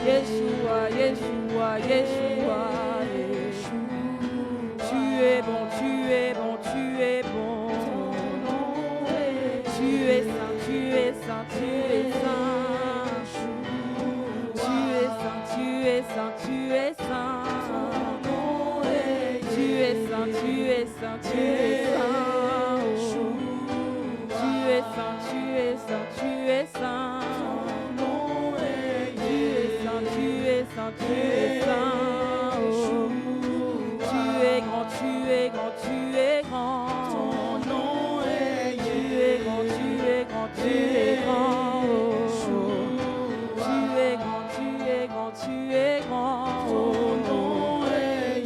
Yeshua, Yeshua, Yeshua. Tu es bon, tu es bon, tu es bon. Tu es saint, tu es saint, tu es saint. Tu es saint, tu es saint, tu es saint. Tu es saint, tu es saint, tu es saint. Tu es saint, tu es saint, tu es saint. Tu es saint, tu es saint, tu es saint. Tu es grand, tu es grand, tu es grand. Tu es grand, tu es grand, tu es grand. Tu es grand, tu es grand, tu es grand.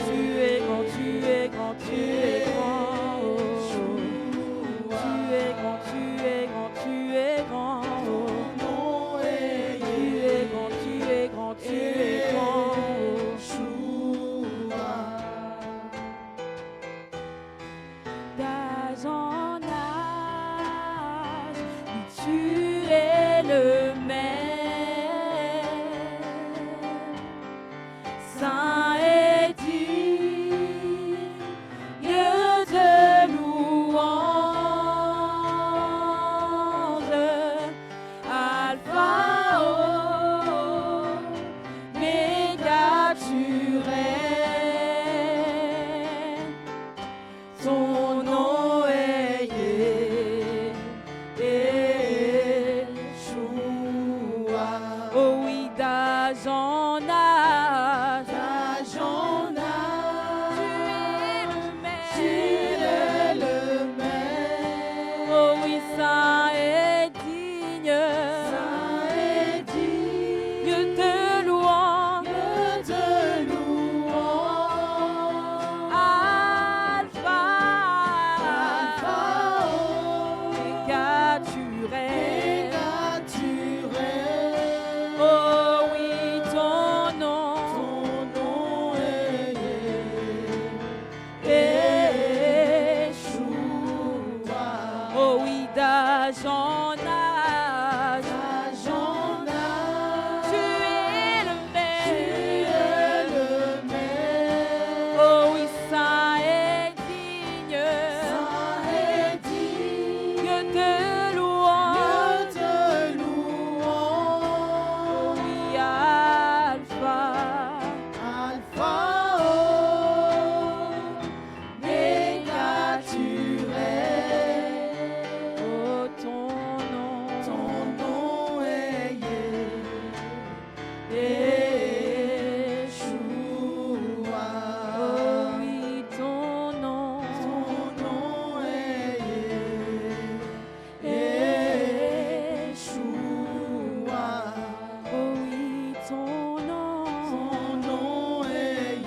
Tu es grand, tu es grand, tu es grand. Tu es grand, tu es grand, tu es grand. Tu es grand, tu es grand, tu es grand. D'âge en âge, tu es le même. Saint et digne de louange, Alpha, Oméga, tu règnes. Ton nom est Yeshua. Oh oui, d'âge en âge, tu es le même. Oh oui, saint et digne de louange. Alpha, Omega, tu règnes. Oh oui, ton nom est Yeshua. Oh oui, d'âge en âge, tu es le même. Oh oui, saint et digne de louange. Oui, Alpha, Omega, tu règnes. Oh, ton nom est Yeshua. Oh oui, ton nom est Yeshua. Oh oui, ton nom est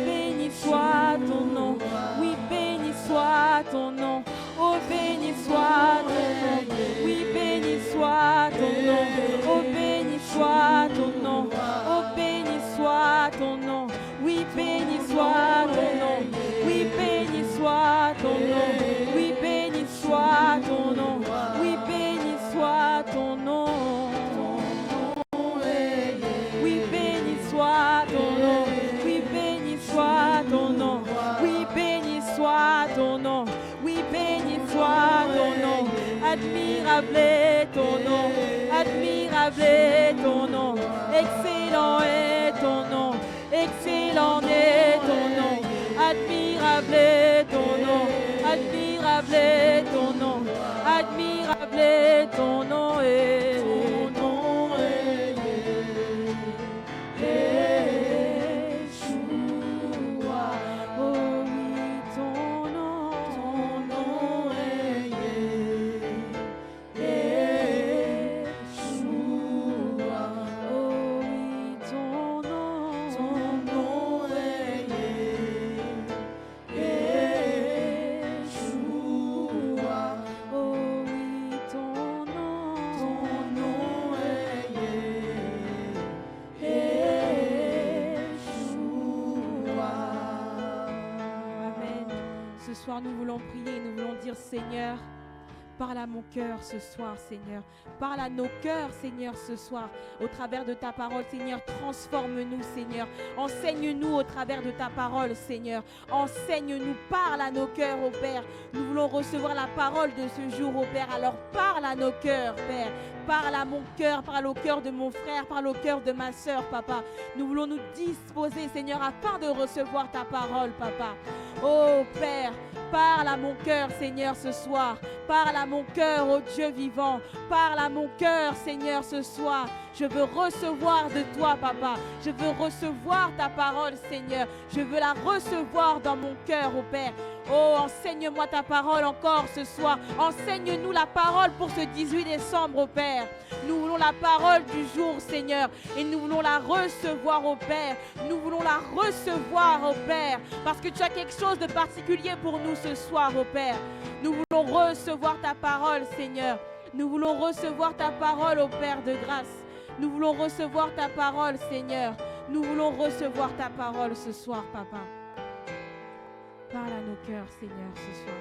béni soit ton nom. Oui, béni soit ton nom. Oh, béni soit ton nom. Oui, béni soit ton nom. Oh, béni soit ton nom. Oh, béni soit ton nom. Oui, béni soit ton nom. Oui, béni soit ton nom. Oui, béni soit ton nom. Oui, béni soit ton nom. Oui, béni soit ton nom. Oui, béni soit ton nom. Oui, béni soit ton nom. Oui, béni soit ton nom. Admirable est ton nom. Admirable est ton nom. Excellent est ton nom. Excellent est ton nom. Admirable est ton nom. Admirable est ton nom. Admirable est ton nom. Yeshua. Oh oui, ton nom est Yeshua. Oh oui, ton nom est Yeshua. Oh oui, ton nom est Yeshua. Amen. Ce soir, nous voulons prier, nous voulons dire, Seigneur, Parle à mon cœur ce soir, Seigneur. Parle à nos cœurs, Seigneur, ce soir. Au travers de ta parole, Seigneur, transforme-nous, Seigneur. Enseigne-nous au travers de ta parole, Seigneur. Enseigne-nous, parle à nos cœurs, ô Père. Nous voulons recevoir la parole de ce jour, ô Père. Alors parle à nos cœurs, Père. Parle à mon cœur, parle au cœur de mon frère, parle au cœur de ma soeur, Papa. Nous voulons nous disposer, Seigneur, afin de recevoir ta parole, Papa. Oh Père, parle à mon cœur, Seigneur, ce soir. Parle à mon cœur, ô Dieu vivant. Parle à mon cœur, Seigneur, ce soir. Je veux recevoir de toi, Papa. Je veux recevoir ta parole, Seigneur. Je veux la recevoir dans mon cœur, ô Père. Oh, enseigne-moi ta parole encore ce soir. Enseigne-nous la parole pour ce 18 décembre, ô Père. Nous voulons la parole du jour, Seigneur. Et nous voulons la recevoir, ô Père. Nous voulons la recevoir, ô Père. Parce que tu as quelque chose de particulier pour nous ce soir, ô Père. Nous voulons recevoir ta parole, Seigneur. Nous voulons recevoir ta parole, ô Père de grâce. Nous voulons recevoir ta parole, Seigneur. Nous voulons recevoir ta parole ce soir, Papa. Parle à nos cœurs, Seigneur, ce soir.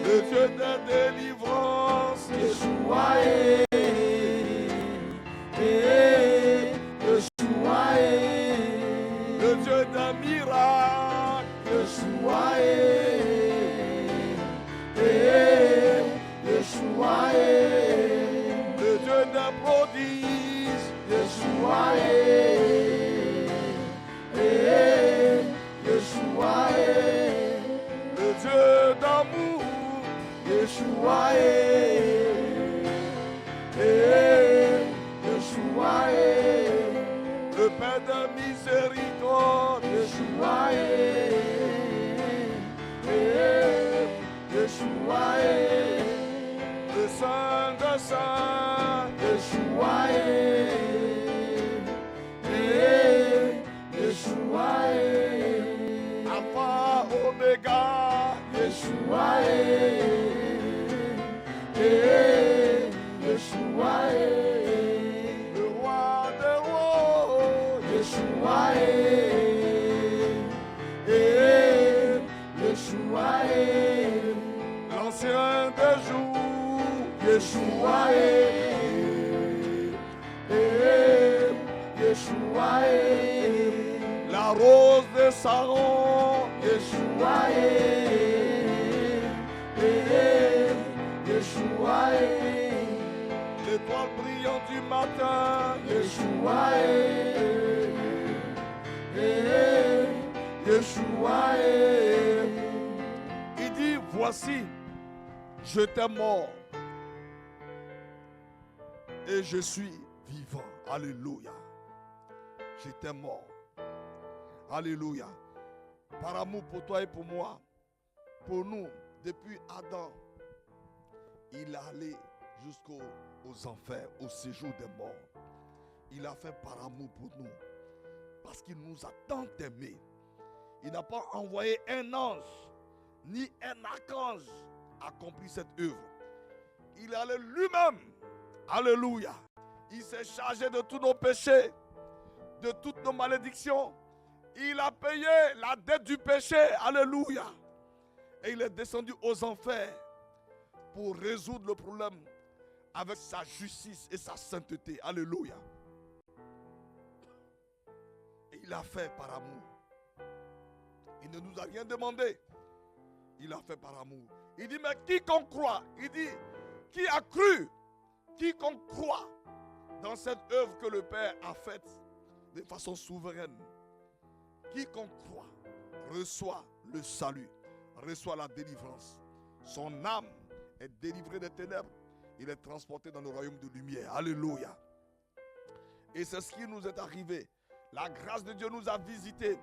Le Dieu de délivrance, Yeshua Yeshua le Dieu d'un miracle, Yeshua Yeshua le Dieu d'un prodige, Yeshua Yeshua le Dieu d'amour, Yeshua Yeshua le Père de miséricorde, Yeshua Yeshua le Saint de Saints, Yeshua Yeshua Alpha Omega, Yeshua Yeshua le roi des rois, Yeshua Yeshua l'ancien des jours, Yeshua Yeshua la rose de Saron, Yeshua Yeshua l'étoile brillante du matin, Yeshua Yeshua il dit voici j'étais mort et je suis vivant. Alléluia. J'étais mort. Alléluia. Par amour pour toi et pour moi, pour nous, depuis Adam, il est allé jusqu'aux enfers, au séjour des morts. Il a fait par amour pour nous. Parce qu'il nous a tant aimés. Il n'a pas envoyé un ange, ni un archange accomplir cette œuvre. Il est allé lui-même. Alléluia. Il s'est chargé de tous nos péchés, de toutes nos malédictions. Il a payé la dette du péché. Alléluia. Et il est descendu aux enfers pour résoudre le problème avec sa justice et sa sainteté. Alléluia. Et il a fait par amour. Il ne nous a rien demandé. Il a fait par amour. Il dit, mais quiconque croit, il dit, qui a cru, quiconque croit dans cette œuvre que le Père a faite de façon souveraine, quiconque croit, reçoit le salut, reçoit la délivrance. Son âme est délivrée des ténèbres il est transporté dans le royaume de lumière. Alléluia. Et c'est ce qui nous est arrivé. La grâce de Dieu nous a visités.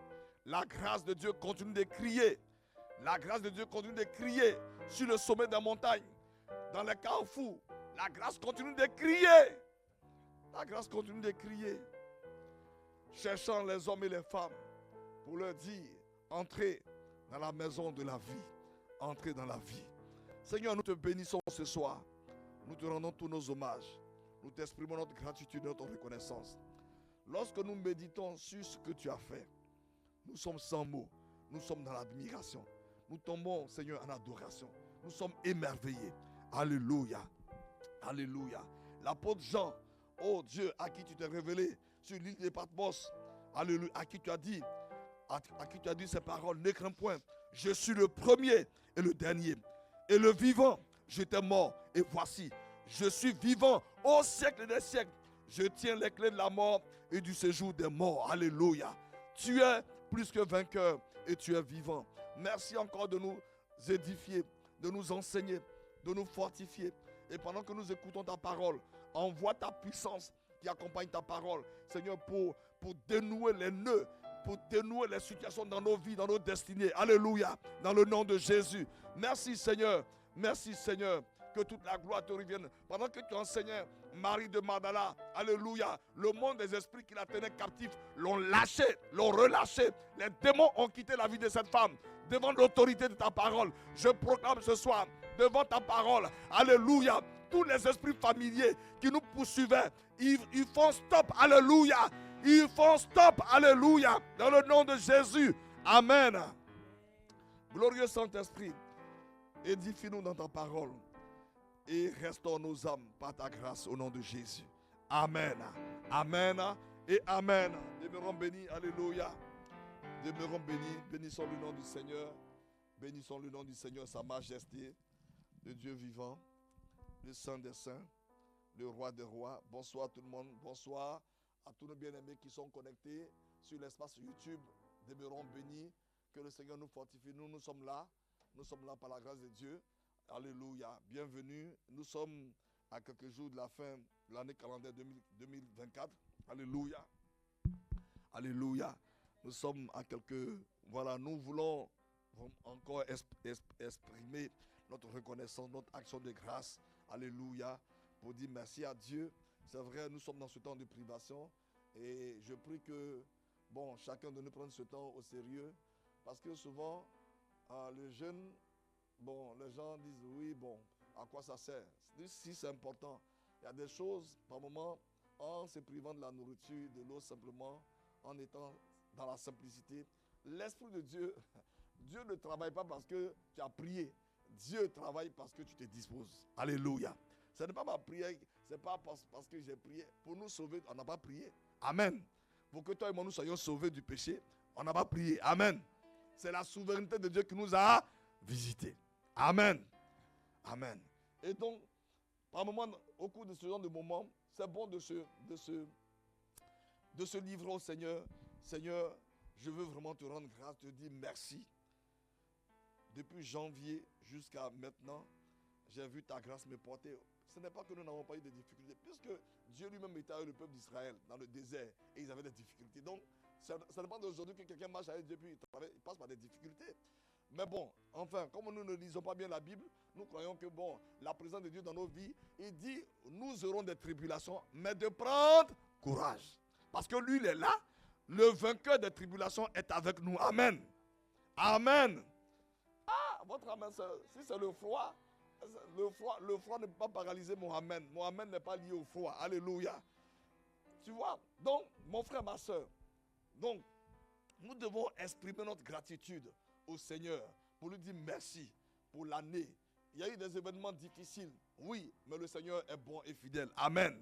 La grâce de Dieu continue de crier. La grâce de Dieu continue de crier sur le sommet des montagnes, dans les carrefours. La grâce continue de crier. La grâce continue de crier. Cherchant les hommes et les femmes pour leur dire, entrez dans la maison de la vie. Entrez dans la vie. Seigneur, nous te bénissons ce soir. Nous te rendons tous nos hommages. Nous t'exprimons notre gratitude et notre reconnaissance. Lorsque nous méditons sur ce que tu as fait, nous sommes sans mots. Nous sommes dans l'admiration. Nous tombons, Seigneur, en adoration. Nous sommes émerveillés. Alléluia. Alléluia. L'apôtre Jean, oh Dieu, à qui tu t'es révélé sur l'île de Patmos. Alléluia. À qui tu as dit ces paroles, ne crains point. Je suis le premier et le dernier. Et le vivant, j'étais mort. Et voici, je suis vivant au siècle des siècles. Je tiens les clés de la mort et du séjour des morts. Alléluia. Tu es plus que vainqueur et tu es vivant. Merci encore de nous édifier, de nous enseigner, de nous fortifier. Et pendant que nous écoutons ta parole, envoie ta puissance qui accompagne ta parole, Seigneur, pour dénouer les nœuds, pour dénouer les situations dans nos vies, dans nos destinées. Alléluia. Dans le nom de Jésus. Merci Seigneur. Merci Seigneur. Que toute la gloire te revienne. Pendant que tu enseignais Marie de Magdala, alléluia, le monde des esprits qui la tenaient captive l'ont lâché, l'ont relâché. Les démons ont quitté la vie de cette femme. Devant l'autorité de ta parole, je proclame ce soir, devant ta parole, alléluia, tous les esprits familiers qui nous poursuivaient, ils font stop, alléluia. Ils font stop, alléluia, dans le nom de Jésus. Amen. Glorieux Saint-Esprit, édifie-nous dans ta parole. Et restaure nos âmes par ta grâce au nom de Jésus. Amen. Amen. Et Amen. Demeurons bénis. Alléluia. Demeurons bénis. Bénissons le nom du Seigneur. Bénissons le nom du Seigneur, sa majesté, le Dieu vivant, le Saint des saints, le Roi des rois. Bonsoir tout le monde. Bonsoir à tous nos bien-aimés qui sont connectés sur l'espace YouTube. Demeurons bénis. Que le Seigneur nous fortifie. Nous sommes là. Nous sommes là par la grâce de Dieu. Alléluia, bienvenue. Nous sommes à quelques jours de la fin de l'année calendaire 2024. Alléluia. Alléluia. Nous sommes à quelques... Voilà, nous voulons encore exprimer notre reconnaissance, notre action de grâce. Alléluia. Pour dire merci à Dieu. C'est vrai, nous sommes dans ce temps de privation. Et je prie que, chacun de nous prenne ce temps au sérieux. Parce que souvent, les jeunes... les gens disent oui, à quoi ça sert? Si c'est important, il y a des choses, par moment, en se privant de la nourriture, de l'eau, simplement, en étant dans la simplicité. L'Esprit de Dieu, Dieu ne travaille pas parce que tu as prié. Dieu travaille parce que tu te disposes. Alléluia. Ce n'est pas ma prière, ce n'est pas parce que j'ai prié. Pour nous sauver, on n'a pas prié. Amen. Pour que toi et moi, nous soyons sauvés du péché, on n'a pas prié. Amen. C'est la souveraineté de Dieu qui nous a visités. Amen. Amen. Et donc, par moment, au cours de ce genre de moment, c'est bon de se livrer au Seigneur. Seigneur, je veux vraiment te rendre grâce, te dire merci. Depuis janvier jusqu'à maintenant, j'ai vu ta grâce me porter. Ce n'est pas que nous n'avons pas eu de difficultés, puisque Dieu lui-même était avec le peuple d'Israël dans le désert et ils avaient des difficultés. Donc, ça n'est pas d'aujourd'hui que quelqu'un marche avec Dieu puis il passe par des difficultés. Mais enfin, comme nous ne lisons pas bien la Bible, nous croyons que la présence de Dieu dans nos vies, il dit, nous aurons des tribulations, mais de prendre courage. Parce que lui, il est là, le vainqueur des tribulations est avec nous. Amen. Amen. Ah, votre amen, si c'est le froid ne peut pas paralyser mon amen. Mon amen n'est pas lié au froid. Alléluia. Tu vois, donc, mon frère, ma soeur, donc, nous devons exprimer notre gratitude au Seigneur pour lui dire merci pour l'année. Il y a eu des événements difficiles, oui, mais le Seigneur est bon et fidèle. Amen.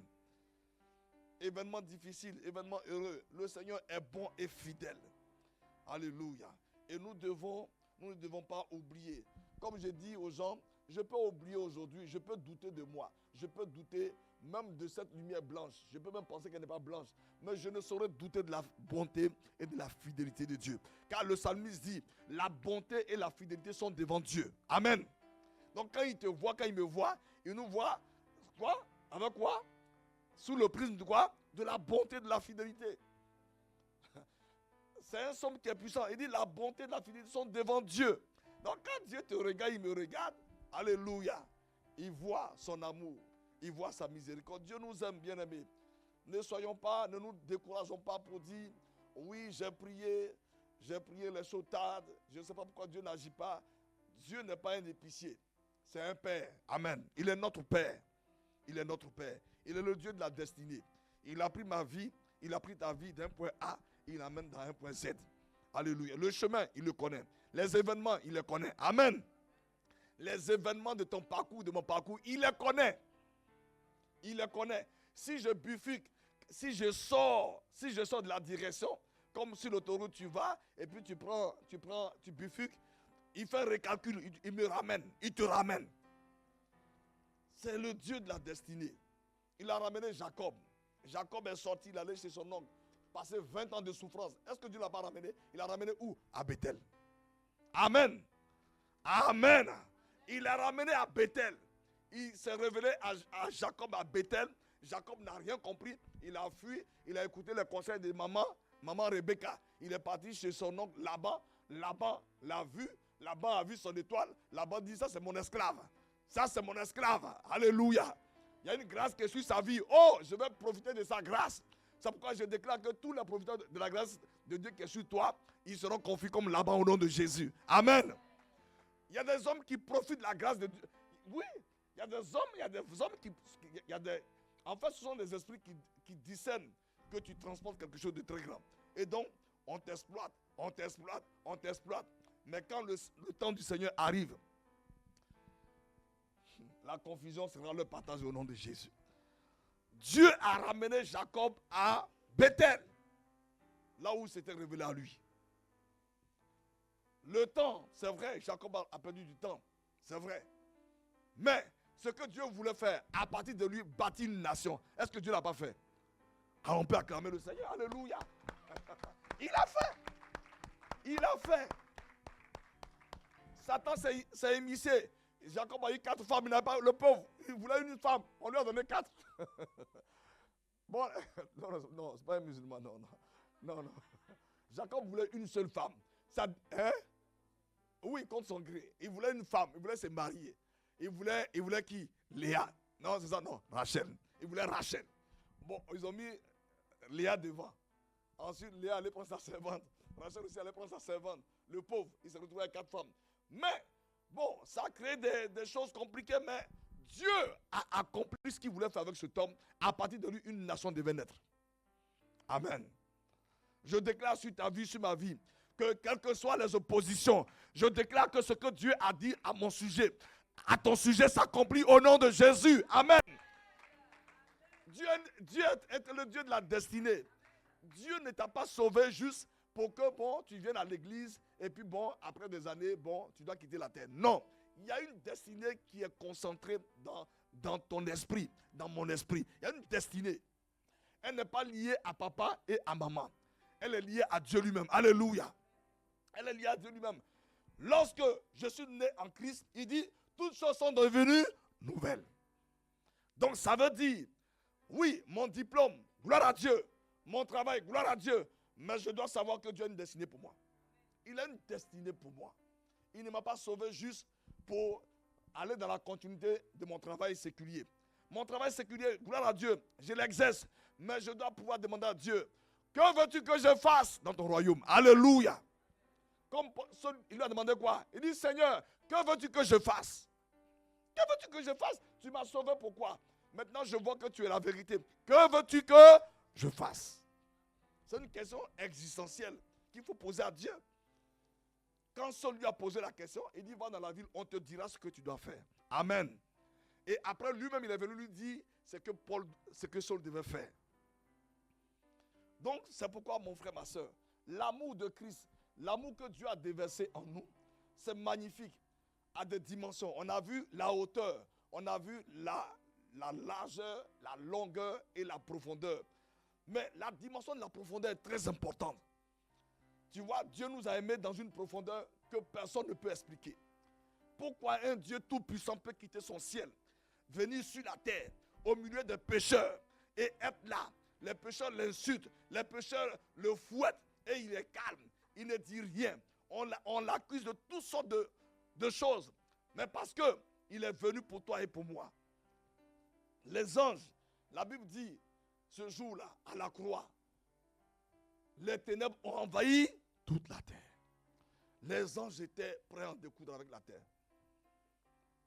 Événements difficiles, événements heureux, le Seigneur est bon et fidèle. Alléluia. Et nous ne devons pas oublier. Comme je dis aux gens, je peux oublier aujourd'hui, je peux douter de moi, je peux douter même de cette lumière blanche. Je peux même penser qu'elle n'est pas blanche. Mais je ne saurais douter de la bonté et de la fidélité de Dieu. Car le psalmiste dit, la bonté et la fidélité sont devant Dieu. Amen. Donc quand il te voit, quand il me voit, il nous voit Quoi? Avec quoi? Sous le prisme de quoi? De la bonté, de la fidélité. C'est un somme qui est puissant. Il dit la bonté et la fidélité sont devant Dieu. Donc quand Dieu te regarde, il me regarde. Alléluia. Il voit son amour. Il voit sa miséricorde. Dieu nous aime, bien-aimés. Ne nous décourageons pas pour dire, oui, j'ai prié les choses tardes. Je ne sais pas pourquoi Dieu n'agit pas. Dieu n'est pas un épicier. C'est un Père. Amen. Il est notre Père. Il est notre Père. Il est le Dieu de la destinée. Il a pris ma vie, il a pris ta vie d'un point A, il l'amène dans un point Z. Alléluia. Le chemin, il le connaît. Les événements, il les connaît. Amen. Les événements de ton parcours, de mon parcours, il les connaît. Il les connaît. Si je bifurque, si je sors de la direction, comme sur l'autoroute tu vas, et puis tu bifurques, il fait un recalcul, il me ramène, il te ramène. C'est le Dieu de la destinée. Il a ramené Jacob. Jacob est sorti, il allait chez son oncle, passé 20 ans de souffrance. Est-ce que Dieu ne l'a pas ramené? Il l'a ramené où? À Bethel. Amen. Amen. Il l'a ramené à Bethel. Il s'est révélé à Jacob à Bethel. Jacob n'a rien compris. Il a fui. Il a écouté les conseils de maman Rebecca. Il est parti chez son oncle Laban. Laban l'a vu. Laban a vu son étoile. Laban dit, ça c'est mon esclave. Ça c'est mon esclave. Alléluia. Il y a une grâce qui suit sa vie. Oh, je vais profiter de sa grâce. C'est pourquoi je déclare que tous les profiteurs de la grâce de Dieu qui est sur toi, ils seront confiés comme Laban au nom de Jésus. Amen. Il y a des hommes qui profitent de la grâce de Dieu. Oui, il y a des hommes qui... En fait, ce sont des esprits qui discernent que tu transportes quelque chose de très grand. Et donc, on t'exploite. Mais quand le temps du Seigneur arrive, la confusion sera leur partage au nom de Jésus. Dieu a ramené Jacob à Bethel, là où il s'était révélé à lui. Le temps, c'est vrai, Jacob a perdu du temps, c'est vrai. Mais ce que Dieu voulait faire, à partir de lui, bâtir une nation, est-ce que Dieu ne l'a pas fait? Alors on peut acclamer le Seigneur, alléluia. Il a fait. Il a fait. Satan s'est immiscé. Jacob a eu 4 femmes, il n'a pas, le pauvre, il voulait une femme, on lui a donné 4. Bon, non, c'est pas un musulman, non. Jacob voulait une seule femme. Ça, hein? Oui, contre son gré. Il voulait une femme, il voulait se marier. Il voulait qui? Léa. Non, c'est ça, non, Rachel. Il voulait Rachel. Bon, ils ont mis Léa devant. Ensuite, Léa allait prendre sa servante. Rachel aussi allait prendre sa servante. Le pauvre, il s'est retrouvé avec 4 femmes. Mais, bon, ça a créé des choses compliquées, mais Dieu a accompli ce qu'il voulait faire avec cet homme. À partir de lui, une nation devait naître. Amen. Je déclare sur ta vie, sur ma vie, que quelles que soient les oppositions, je déclare que ce que Dieu a dit à mon sujet, à ton sujet, s'accomplit au nom de Jésus. Amen. Dieu est le Dieu de la destinée. Dieu ne t'a pas sauvé juste pour que, bon, tu viennes à l'église et puis, bon, après des années, bon, tu dois quitter la terre. Non. Il y a une destinée qui est concentrée dans ton esprit, dans mon esprit. Il y a une destinée. Elle n'est pas liée à papa et à maman. Elle est liée à Dieu lui-même. Alléluia. Elle est liée à Dieu lui-même. Lorsque je suis né en Christ, il dit, toutes choses sont devenues nouvelles. Donc ça veut dire, oui, mon diplôme, gloire à Dieu. Mon travail, gloire à Dieu. Mais je dois savoir que Dieu a une destinée pour moi. Il a une destinée pour moi. Il ne m'a pas sauvé juste pour aller dans la continuité de mon travail séculier. Mon travail séculier, gloire à Dieu, je l'exerce. Mais je dois pouvoir demander à Dieu, que veux-tu que je fasse dans ton royaume? Alléluia. Comme il lui a demandé quoi? Il dit, Seigneur, que veux-tu que je fasse? Que veux-tu que je fasse? Tu m'as sauvé pourquoi? Maintenant, je vois que tu es la vérité. Que veux-tu que je fasse? C'est une question existentielle qu'il faut poser à Dieu. Quand Saul lui a posé la question, il dit, va dans la ville, on te dira ce que tu dois faire. Amen. Et après, lui-même, il est venu lui dire ce que Saul devait faire. Donc, c'est pourquoi, mon frère, ma soeur, l'amour de Christ, l'amour que Dieu a déversé en nous, c'est magnifique à des dimensions. On a vu la hauteur, on a vu la largeur, la longueur et la profondeur. Mais la dimension de la profondeur est très importante. Tu vois, Dieu nous a aimés dans une profondeur que personne ne peut expliquer. Pourquoi un Dieu tout-puissant peut quitter son ciel, venir sur la terre, au milieu des pécheurs et être là. Les pécheurs l'insultent, les pécheurs le fouettent et il est calme. Il ne dit rien. On l'accuse de toutes sortes de choses. Mais parce qu'il est venu pour toi et pour moi. Les anges, la Bible dit, ce jour-là, à la croix, les ténèbres ont envahi toute la terre. Les anges étaient prêts à en découdre avec la terre.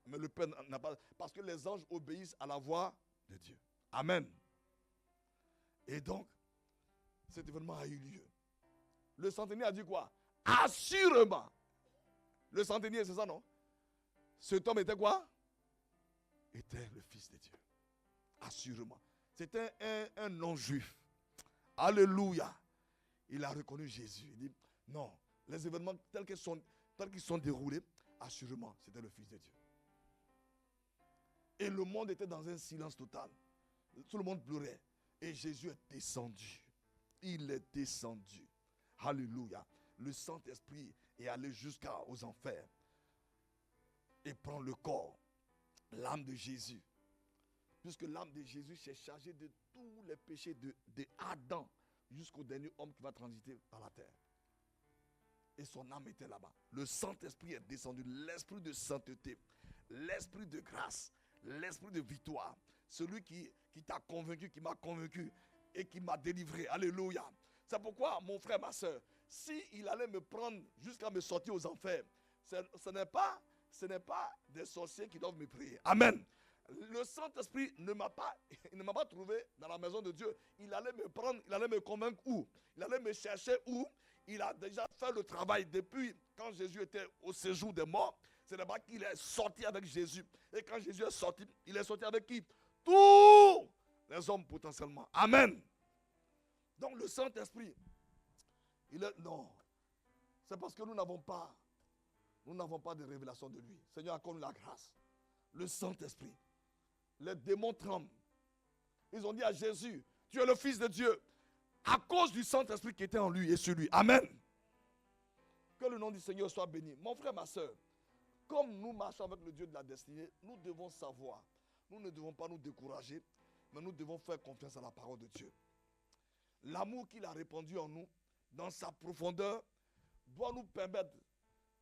Mais le Père n'a pas... Parce que les anges obéissent à la voix de Dieu. Amen. Et donc, cet événement a eu lieu. Le centenier a dit quoi? Assurément. Le centenier, c'est ça, non? Cet homme était quoi? Était le Fils de Dieu. Assurément. C'était un non-juif. Alléluia. Il a reconnu Jésus. Il dit, non, les événements tels qu'ils sont déroulés, assurément, c'était le Fils de Dieu. Et le monde était dans un silence total. Tout le monde pleurait. Et Jésus est descendu. Il est descendu. Alléluia. Le Saint-Esprit est allé jusqu'aux enfers. Et prend le corps, l'âme de Jésus. Puisque l'âme de Jésus s'est chargée de tous les péchés de Adam jusqu'au dernier homme qui va transiter par la terre. Et son âme était là-bas. Le Saint-Esprit est descendu. L'Esprit de sainteté, l'Esprit de grâce, l'Esprit de victoire. Celui qui t'a convaincu, qui m'a convaincu et qui m'a délivré. Alléluia. C'est pourquoi, mon frère, ma soeur, s'il allait me prendre jusqu'à me sortir aux enfers, ce n'est pas des sorciers qui doivent me prier. Amen. Le Saint-Esprit ne m'a pas trouvé dans la maison de Dieu. Il allait me prendre, il allait me convaincre où? Il allait me chercher où? Il a déjà fait le travail depuis quand Jésus était au séjour des morts. C'est là-bas qu'il est sorti avec Jésus. Et quand Jésus est sorti, il est sorti avec qui? Tous les hommes potentiellement. Amen. Donc le Saint-Esprit, non. C'est parce que nous n'avons pas de révélation de lui. Seigneur, accorde la grâce. Le Saint-Esprit. Les démons tremblent. Ils ont dit à Jésus, tu es le Fils de Dieu. À cause du Saint-Esprit qui était en lui et sur lui. Amen. Que le nom du Seigneur soit béni. Mon frère, ma soeur, comme nous marchons avec le Dieu de la destinée, nous devons savoir. Nous ne devons pas nous décourager, mais nous devons faire confiance à la parole de Dieu. L'amour qu'il a répandu en nous, dans sa profondeur, doit nous permettre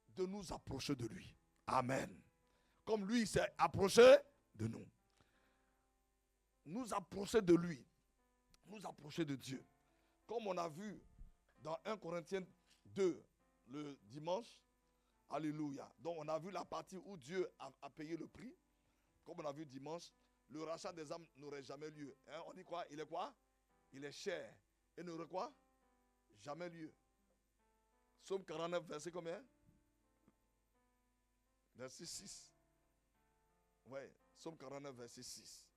de nous approcher de lui. Amen. Comme lui s'est approché de nous. Nous approcher de lui. Nous approcher de Dieu. Comme on a vu dans 1 Corinthiens 2, le dimanche. Alléluia. Donc on a vu la partie où Dieu a payé le prix. Comme on a vu dimanche, le rachat des âmes n'aurait jamais lieu. Hein? On dit quoi? Il est quoi? Il est cher. Et n'aurait quoi? Jamais lieu. Psaume 49, verset combien? Verset 6. Oui, Psaume 49, verset 6.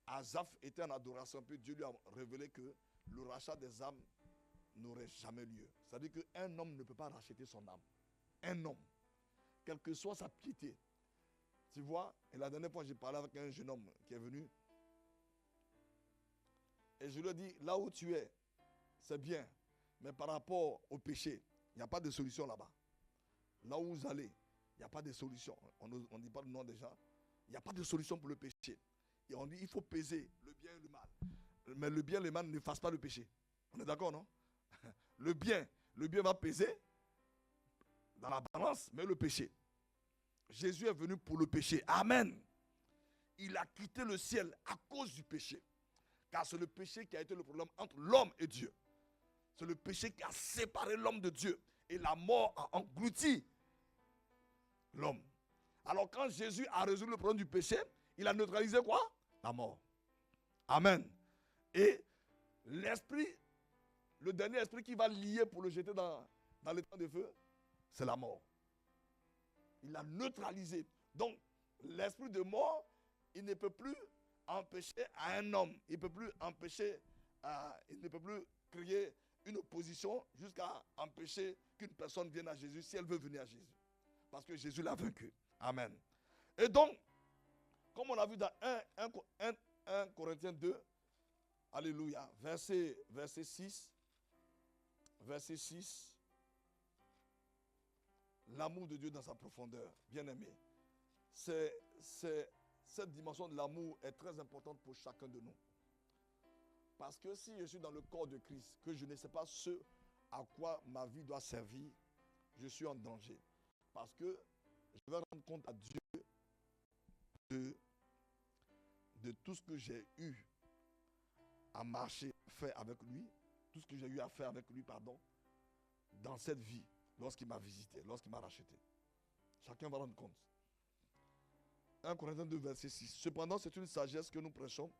Asaph était en adoration, puis Dieu lui a révélé que le rachat des âmes n'aurait jamais lieu. C'est-à-dire qu'un homme ne peut pas racheter son âme. Un homme, quelle que soit sa piété. Tu vois, et la dernière fois, j'ai parlé avec un jeune homme qui est venu. Et je lui ai dit, là où tu es, c'est bien. Mais par rapport au péché, il n'y a pas de solution là-bas. Là où vous allez, il n'y a pas de solution. On ne dit pas le nom déjà. Il n'y a pas de solution pour le péché. Et on dit, il faut peser le bien et le mal. Mais le bien et le mal ne fassent pas le péché. On est d'accord, non? Le bien va peser dans la balance, mais le péché. Jésus est venu pour le péché. Amen. Il a quitté le ciel à cause du péché. Car c'est le péché qui a été le problème entre l'homme et Dieu. C'est le péché qui a séparé l'homme de Dieu. Et la mort a englouti l'homme. Alors quand Jésus a résolu le problème du péché, il a neutralisé quoi? La mort. Amen. Et l'esprit, le dernier esprit qui va lier pour le jeter dans l'étang de feu, c'est la mort. Il l'a neutralisé. Donc, l'esprit de mort, il ne peut plus empêcher à un homme, il ne peut plus créer une opposition jusqu'à empêcher qu'une personne vienne à Jésus si elle veut venir à Jésus. Parce que Jésus l'a vaincu. Amen. Et donc, comme on a vu dans 1 Corinthiens 2, alléluia, verset 6, l'amour de Dieu dans sa profondeur, bien aimé, c'est cette dimension de l'amour est très importante pour chacun de nous. Parce que si je suis dans le corps de Christ, que je ne sais pas ce à quoi ma vie doit servir, je suis en danger. Parce que je vais rendre compte à Dieu de tout ce que j'ai eu à marcher, faire avec lui, tout ce que j'ai eu à faire avec lui, dans cette vie, lorsqu'il m'a visité, lorsqu'il m'a racheté. Chacun va rendre compte. 1 Corinthiens 2, verset 6. Cependant, c'est une sagesse que nous prêchons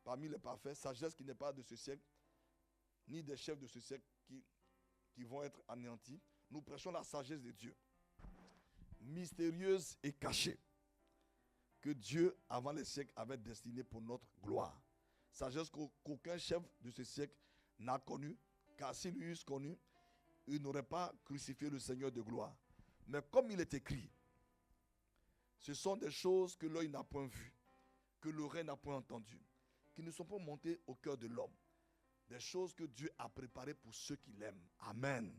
parmi les parfaits, sagesse qui n'est pas de ce siècle, ni des chefs de ce siècle qui vont être anéantis. Nous prêchons la sagesse de Dieu, mystérieuse et cachée, que Dieu, avant les siècles, avait destinée pour notre gloire. Sagesse qu'aucun chef de ce siècle n'a connue, car s'il l'eût connu, il n'aurait pas crucifié le Seigneur de gloire. Mais comme il est écrit, ce sont des choses que l'œil n'a point vues, que l'oreille n'a point entendues, qui ne sont pas montées au cœur de l'homme. Des choses que Dieu a préparées pour ceux qui l'aiment. Amen.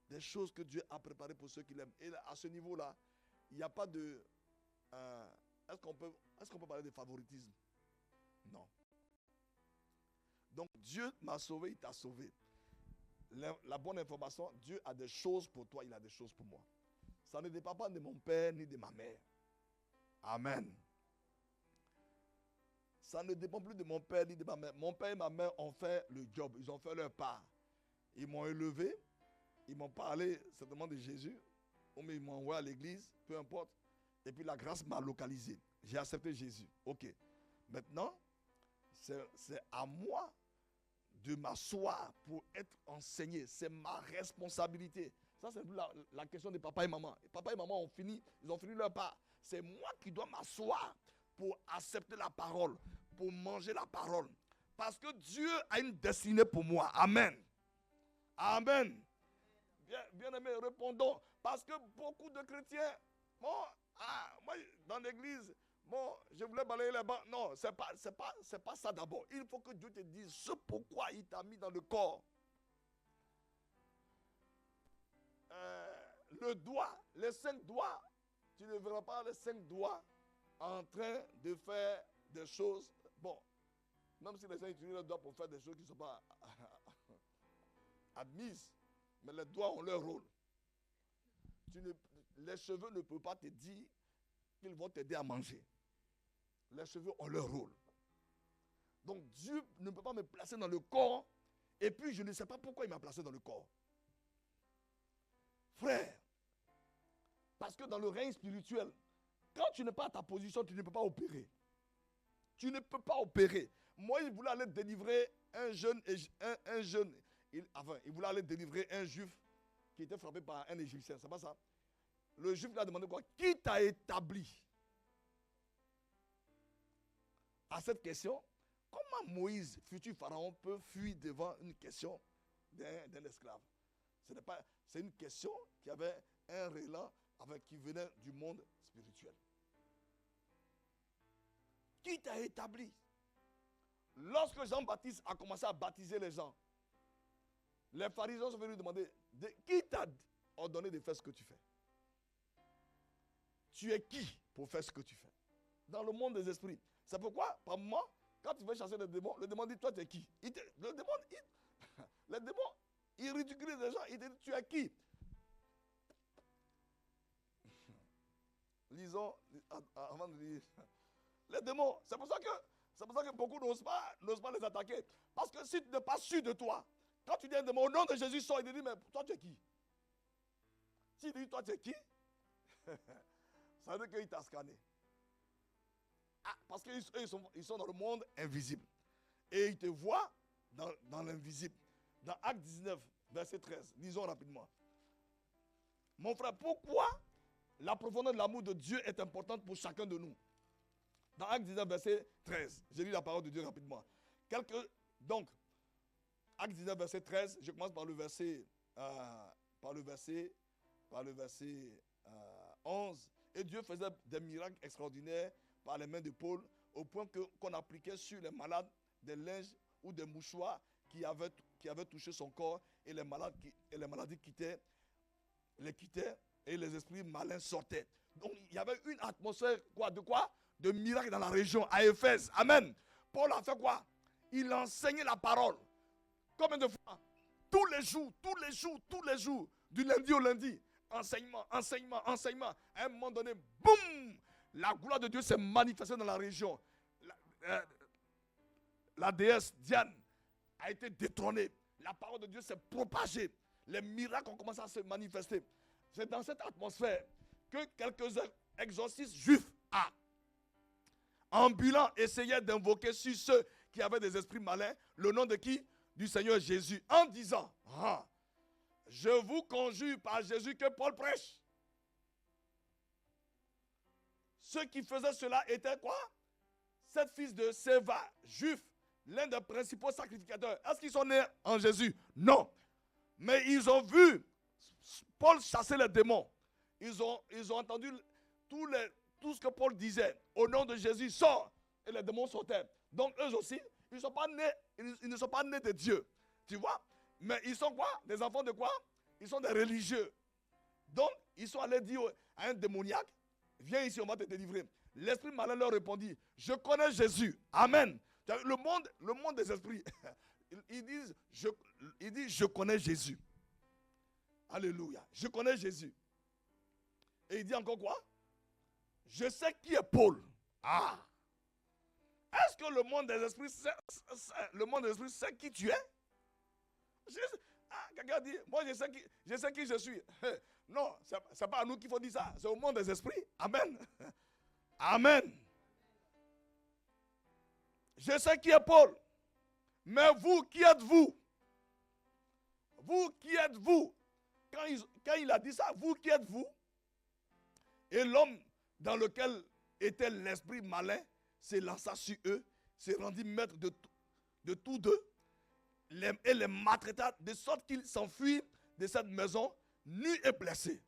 Des choses que Dieu a préparées pour ceux qui l'aiment. Et à ce niveau-là, il n'y a pas de... est-ce qu'on peut parler de favoritisme? Non. Donc Dieu m'a sauvé, il t'a sauvé. La bonne information, Dieu a des choses pour toi, il a des choses pour moi. Ça ne dépend pas de mon père ni de ma mère. Amen. Ça ne dépend plus de mon père ni de ma mère. Mon père et ma mère ont fait le job, ils ont fait leur part. Ils m'ont élevé, ils m'ont parlé certainement de Jésus, ou ils m'ont envoyé à l'église, peu importe. Et puis la grâce m'a localisé. J'ai accepté Jésus. Ok. Maintenant, c'est à moi de m'asseoir pour être enseigné. C'est ma responsabilité. Ça, c'est la question de papa et maman. Papa et maman ils ont fini leur part. C'est moi qui dois m'asseoir pour accepter la parole, pour manger la parole. Parce que Dieu a une destinée pour moi. Amen. Amen. Bien aimé, répondons. Parce que beaucoup de chrétiens, moi, dans l'église, je voulais balayer les bancs. Non, c'est pas ça d'abord. Il faut que Dieu te dise ce pourquoi il t'a mis dans le corps. Le doigt, les 5 doigts, tu ne verras pas les 5 doigts en train de faire des choses. Bon, même si les gens utilisent leurs doigts pour faire des choses qui ne sont pas admises, mais les doigts ont leur rôle. Les cheveux ne peuvent pas te dire qu'ils vont t'aider à manger. Les cheveux ont leur rôle. Donc Dieu ne peut pas me placer dans le corps et puis je ne sais pas pourquoi il m'a placé dans le corps. Frère, parce que dans le règne spirituel, quand tu n'es pas à ta position, tu ne peux pas opérer. Tu ne peux pas opérer. Moi, il voulait aller délivrer un jeune. Il voulait aller délivrer un juif qui était frappé par un Égyptien. C'est pas ça? Le juif lui a demandé quoi? Qui t'a établi? À cette question, comment Moïse, futur pharaon, peut fuir devant une question d'un esclave? C'est une question qui avait un rélan qui venait du monde spirituel. Qui t'a établi? Lorsque Jean-Baptiste a commencé à baptiser les gens, les pharisiens sont venus lui demander qui t'a ordonné de faire ce que tu fais? Tu es qui pour faire ce que tu fais? Dans le monde des esprits. C'est pourquoi, par moi, quand tu veux chasser le démon dit toi tu es qui? Les démons, ils ridiculisent les gens, ils disent tu es qui? Lisons avant de lire. Les démons, c'est pour ça que beaucoup n'osent pas les attaquer. Parce que si tu n'es pas sûr de toi, quand tu dis un démon, au nom de Jésus sort, il te dit mais toi tu es qui? S'il dit toi tu es qui? Ça veut dire qu'il t'a scanné. Parce qu'ils sont dans le monde invisible. Et ils te voient dans l'invisible. Dans Acte 19, verset 13, lisons rapidement. Mon frère, pourquoi la profondeur de l'amour de Dieu est importante pour chacun de nous? Dans Acte 19, verset 13, j'ai lu la parole de Dieu rapidement. Donc, Acte 19, verset 13, je commence par le verset 11. Et Dieu faisait des miracles extraordinaires par les mains de Paul, au point qu'on appliquait sur les malades des linges ou des mouchoirs qui avaient touché son corps, et les maladies quittaient et les esprits malins sortaient. Donc il y avait une atmosphère de quoi? de miracles dans la région, à Éphèse. Amen. Paul a fait quoi? Il a enseigné la parole. Combien de fois? Tous les jours, du lundi au lundi. Enseignement. À un moment donné, boum! La gloire de Dieu s'est manifestée dans la région. La déesse Diane a été détrônée. La parole de Dieu s'est propagée. Les miracles ont commencé à se manifester. C'est dans cette atmosphère que quelques exorcistes juifs ambulants essayaient d'invoquer sur ceux qui avaient des esprits malins le nom de qui? Du Seigneur Jésus, en disant, je vous conjure par Jésus que Paul prêche. Ceux qui faisaient cela étaient quoi? 7 fils de Séva, juifs, l'un des principaux sacrificateurs. Est-ce qu'ils sont nés en Jésus? Non. Mais ils ont vu Paul chasser les démons. Ils ont entendu tout ce que Paul disait. Au nom de Jésus, sort. Et les démons sortaient. Donc eux aussi, ils ne sont pas nés de Dieu. Tu vois? Mais ils sont quoi? Des enfants de quoi? Ils sont des religieux. Donc, ils sont allés dire à un démoniaque, viens ici, on va te délivrer. L'esprit malin leur répondit, je connais Jésus. Amen. Le monde des esprits, ils disent, je connais Jésus. Alléluia. Je connais Jésus. Et il dit encore quoi? Je sais qui est Paul. Est-ce que le monde des esprits sait qui tu es? Quelqu'un dit, moi je sais qui je suis. Non, ce n'est pas à nous qu'il faut dire ça. C'est au monde des esprits. Amen. Amen. Je sais qui est Paul. Mais vous, qui êtes-vous? Vous, qui êtes-vous? Quand il a dit ça, vous, qui êtes-vous? Et l'homme dans lequel était l'esprit malin s'élança sur eux, s'est rendu maître de tous deux, et les maltraita de sorte qu'ils s'enfuient de cette maison, nus et blessés.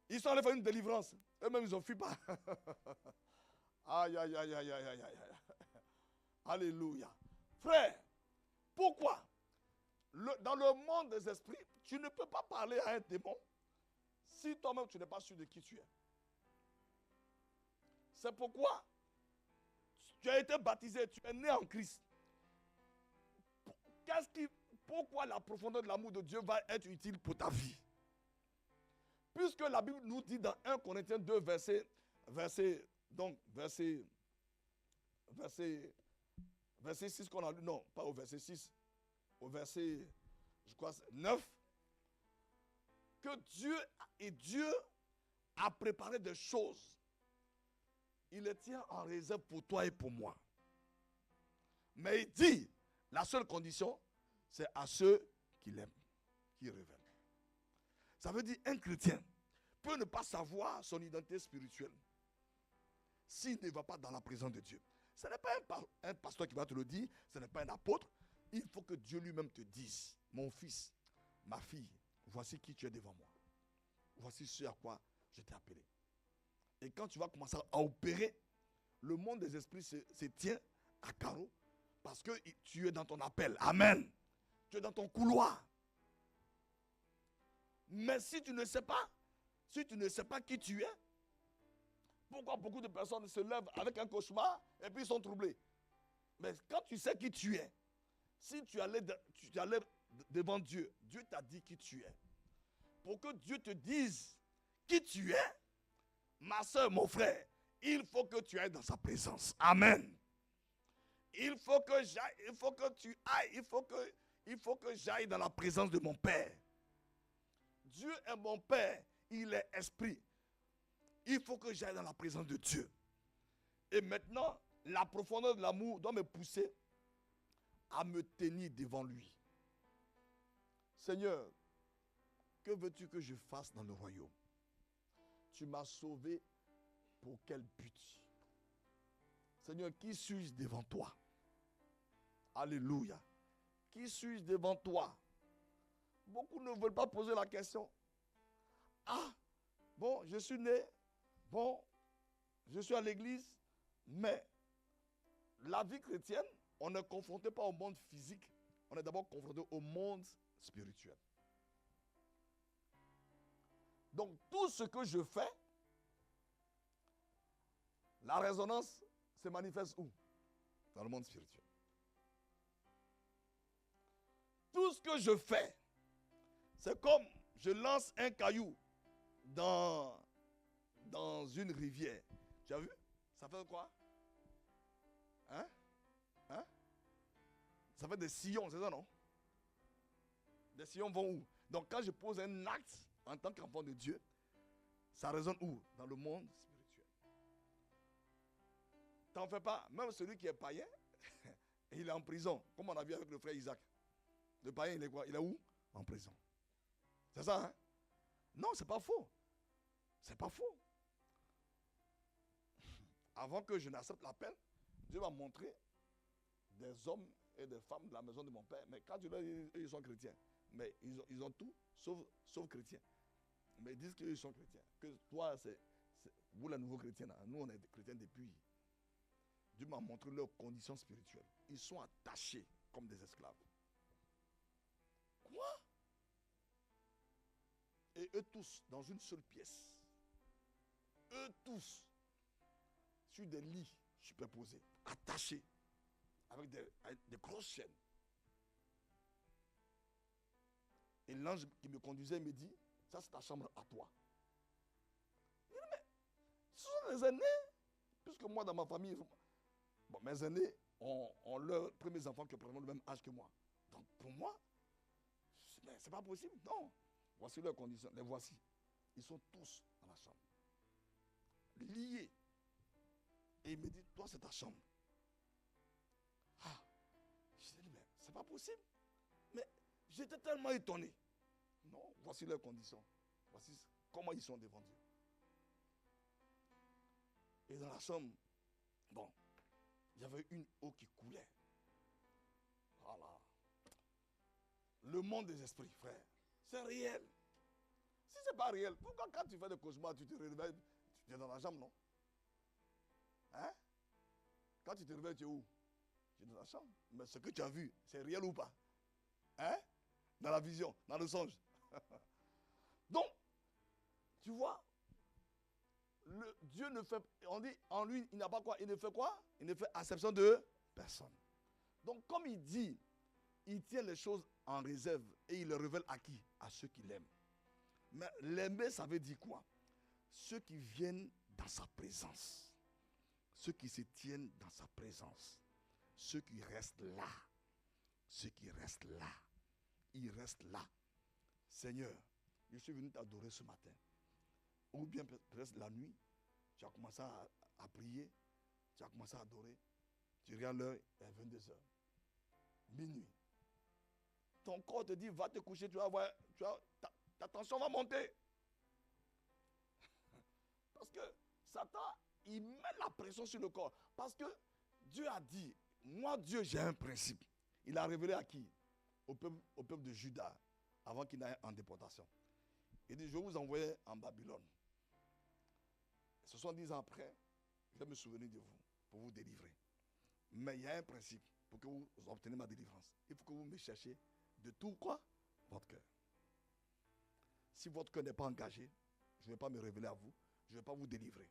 Ils sont allés faire une délivrance. Eux-mêmes, ils ont fui pas. Aïe. Alléluia. Frère, pourquoi? Dans le monde des esprits, tu ne peux pas parler à un démon si toi-même tu n'es pas sûr de qui tu es. C'est pourquoi tu as été baptisé, tu es né en Christ. Pourquoi la profondeur de l'amour de Dieu va être utile pour ta vie? Puisque la Bible nous dit dans 1 Corinthiens 2, verset 6 qu'on a lu, non, pas au verset 6, au verset, je crois, 9, que Dieu a préparé des choses. Il les tient en réserve pour toi et pour moi. Mais il dit, la seule condition, c'est à ceux qui l'aiment, qui révèlent. Ça veut dire un chrétien peut ne pas savoir son identité spirituelle s'il ne va pas dans la présence de Dieu. Ce n'est pas un pasteur qui va te le dire, ce n'est pas un apôtre. Il faut que Dieu lui-même te dise, mon fils, ma fille, voici qui tu es devant moi. Voici ce à quoi je t'ai appelé. Et quand tu vas commencer à opérer, le monde des esprits se tient à carreau parce que tu es dans ton appel. Amen. Tu es dans ton couloir. Mais si tu ne sais pas qui tu es, pourquoi beaucoup de personnes se lèvent avec un cauchemar et puis ils sont troublés? Mais quand tu sais qui tu es, si tu allais devant Dieu, Dieu t'a dit qui tu es. Pour que Dieu te dise qui tu es, ma soeur, mon frère, il faut que tu ailles dans sa présence. Amen. Il faut que j'aille, il faut que tu ailles, il faut que j'aille dans la présence de mon Père. Dieu est mon Père, il est esprit. Il faut que j'aille dans la présence de Dieu. Et maintenant, la profondeur de l'amour doit me pousser à me tenir devant lui. Seigneur, que veux-tu que je fasse dans le royaume? Tu m'as sauvé pour quel but? Seigneur, qui suis-je devant toi? Alléluia. Qui suis-je devant toi? Beaucoup ne veulent pas poser la question. Bon, je suis né, bon, je suis à l'église, mais la vie chrétienne, on ne confronté pas au monde physique, on est d'abord confronté au monde spirituel. Donc, tout ce que je fais, La résonance se manifeste où? Dans le monde spirituel. Tout ce que je fais, c'est comme je lance un caillou dans une rivière. Tu as vu? Ça fait quoi? Hein? Ça fait des sillons, c'est ça, non? Des sillons vont où? Donc quand je pose un acte en tant qu'enfant de Dieu, ça résonne où? Dans le monde spirituel. T'en fais pas. Même celui qui est païen, il est en prison. Comme on a vu avec le frère Isaac. Le païen, il est quoi? Il est où? En prison. C'est ça, hein? Non, c'est pas faux. C'est pas faux. Avant que je n'accepte l'appel, Dieu m'a montré des hommes et des femmes de la maison de mon père. Mais quand tu leur dis, ils sont chrétiens. Mais ils ont tout sauf chrétiens. Mais ils disent qu'ils sont chrétiens. Que toi, c'est vous les nouveaux chrétiens. Là. Nous, on est des chrétiens depuis. Dieu m'a montré leurs conditions spirituelles. Ils sont attachés comme des esclaves. Quoi? Et eux tous, dans une seule pièce. Eux tous, sur des lits superposés, attachés, avec des grosses chaînes. Et l'ange qui me conduisait me dit, ça c'est ta chambre à toi. Je dis, mais ce sont les aînés. Puisque moi, dans ma famille, bon, mes aînés ont leurs premiers enfants qui ont pratiquement le même âge que moi. Donc pour moi, c'est pas possible. Non. Voici leurs conditions. Les voici. Ils sont tous dans la chambre. Liés. Et il me dit, toi c'est ta chambre. Ah. Je dis, mais c'est pas possible. Mais j'étais tellement étonné. Non, voici leurs conditions. Voici comment ils sont devant Dieu. Et dans la chambre, bon, il y avait une eau qui coulait. Voilà. Le monde des esprits, frère, c'est réel. Si ce n'est pas réel, pourquoi quand tu fais des cauchemars, tu te réveilles, tu es dans la chambre, non? Hein? Quand tu te réveilles, tu es où? Tu es dans la chambre. Mais ce que tu as vu, c'est réel ou pas? Hein? Dans la vision, dans le songe. Donc, tu vois, Dieu ne fait, on dit, en lui, il n'a pas quoi? Il ne fait quoi? Il ne fait acception de personne. Donc, comme il dit, il tient les choses en réserve et il les révèle à qui? À ceux qui l'aiment. Mais l'aimer, ça veut dire quoi? Ceux qui viennent dans sa présence. Ceux qui se tiennent dans sa présence. Ceux qui restent là. Ceux qui restent là. Ils restent là. Seigneur, je suis venu t'adorer ce matin. Ou bien peut-être la nuit, tu as commencé à prier, tu as commencé à adorer. Tu regardes l'heure, il est 22h. Minuit. Ton corps te dit, va te coucher, tu vas voir, ta tension va monter. Parce que Satan, il met la pression sur le corps. Parce que Dieu a dit, moi Dieu j'ai un principe. Il a révélé à qui? Au peuple de Juda, avant qu'il n'aille en déportation. Il dit, je vais vous envoyer en Babylone. 70 ans après, je vais me souvenir de vous, pour vous délivrer. Mais il y a un principe, pour que vous obteniez ma délivrance. Il faut que vous me cherchiez de tout quoi? Votre cœur. Si votre cœur n'est pas engagé, je ne vais pas me révéler à vous, je ne vais pas vous délivrer.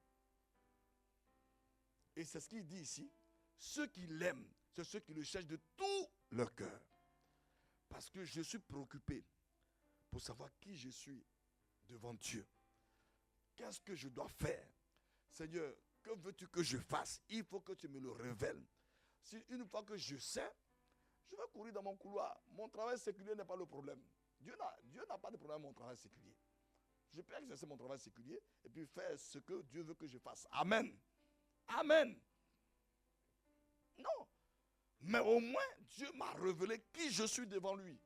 Et c'est ce qu'il dit ici. Ceux qui l'aiment, c'est ceux qui le cherchent de tout leur cœur. Parce que je suis préoccupé pour savoir qui je suis devant Dieu. Qu'est-ce que je dois faire? Seigneur, que veux-tu que je fasse? Il faut que tu me le révèles. Si une fois que je sais, je vais courir dans mon couloir. Mon travail séculier n'est pas le problème. Dieu n'a pas de problème avec mon travail séculier. Je peux exercer mon travail séculier et puis faire ce que Dieu veut que je fasse. Amen. Amen. Non. Mais au moins, Dieu m'a révélé qui je suis devant lui.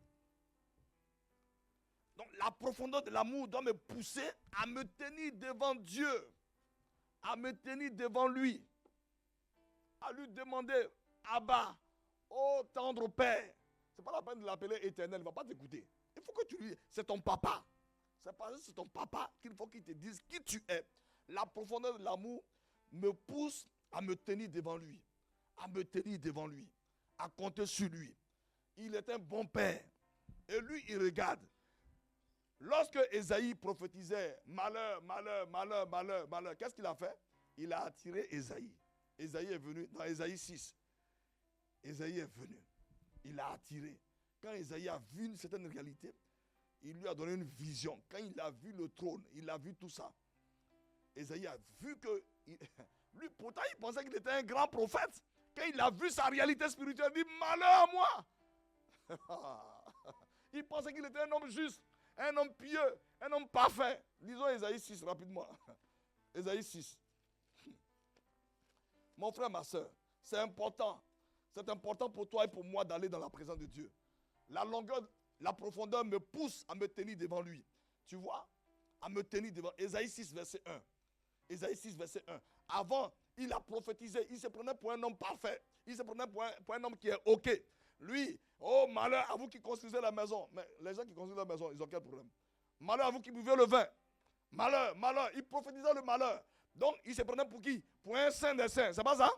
Donc la profondeur de l'amour doit me pousser à me tenir devant Dieu. À me tenir devant lui. À lui demander, Abba, oh tendre Père. Ce n'est pas la peine de l'appeler éternel, il ne va pas t'écouter. Il faut que tu lui... C'est ton papa. C'est ton papa qu'il faut qu'il te dise qui tu es. La profondeur de l'amour me pousse à me tenir devant lui. À me tenir devant lui. À compter sur lui. Il est un bon père. Et lui, il regarde. Lorsque Ésaïe prophétisait malheur, malheur, malheur, malheur, malheur, qu'est-ce qu'il a fait? il a attiré Ésaïe. Ésaïe est venu, dans Ésaïe 6. Ésaïe est venu. Il a attiré. Quand Ésaïe a vu une certaine réalité, il lui a donné une vision. Quand il a vu le trône, il a vu tout ça. Ésaïe a vu que... lui, pourtant, il pensait qu'il était un grand prophète. Quand il a vu sa réalité spirituelle, il dit, malheur à moi. Il pensait qu'il était un homme juste, un homme pieux, un homme parfait. Lisons Ésaïe 6 rapidement. Ésaïe 6. Mon frère, ma soeur, c'est important. C'est important pour toi et pour moi d'aller dans la présence de Dieu. La longueur, la profondeur me pousse à me tenir devant lui. Tu vois? À me tenir devant. Ésaïe 6, verset 1. Ésaïe 6, verset 1. Avant, il a prophétisé. Il se prenait pour un homme parfait. Il se prenait pour un homme qui est OK. Lui, oh malheur à vous qui construisez la maison. Mais les gens qui construisent la maison, ils ont quel problème? Malheur à vous qui buvez le vin. Malheur, malheur. Il prophétisait le malheur. Donc, il se prenait pour qui? Pour un saint des saints. C'est pas ça?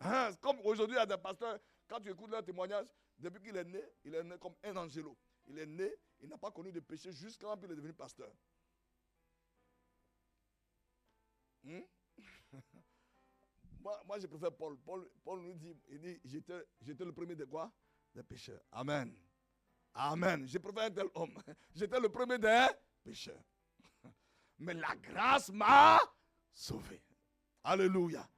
Hein? Comme aujourd'hui, il y a des pasteurs, quand tu écoutes leur témoignage, depuis qu'il est né comme un angelo. Il est né, il n'a pas connu de péché jusqu'à quand il est devenu pasteur. Moi, je préfère Paul. Paul nous dit, il dit, j'étais le premier de quoi? Des pécheurs. Amen. Amen. Je préfère un tel homme. J'étais le premier des pécheurs. Mais la grâce m'a sauvé. Alléluia.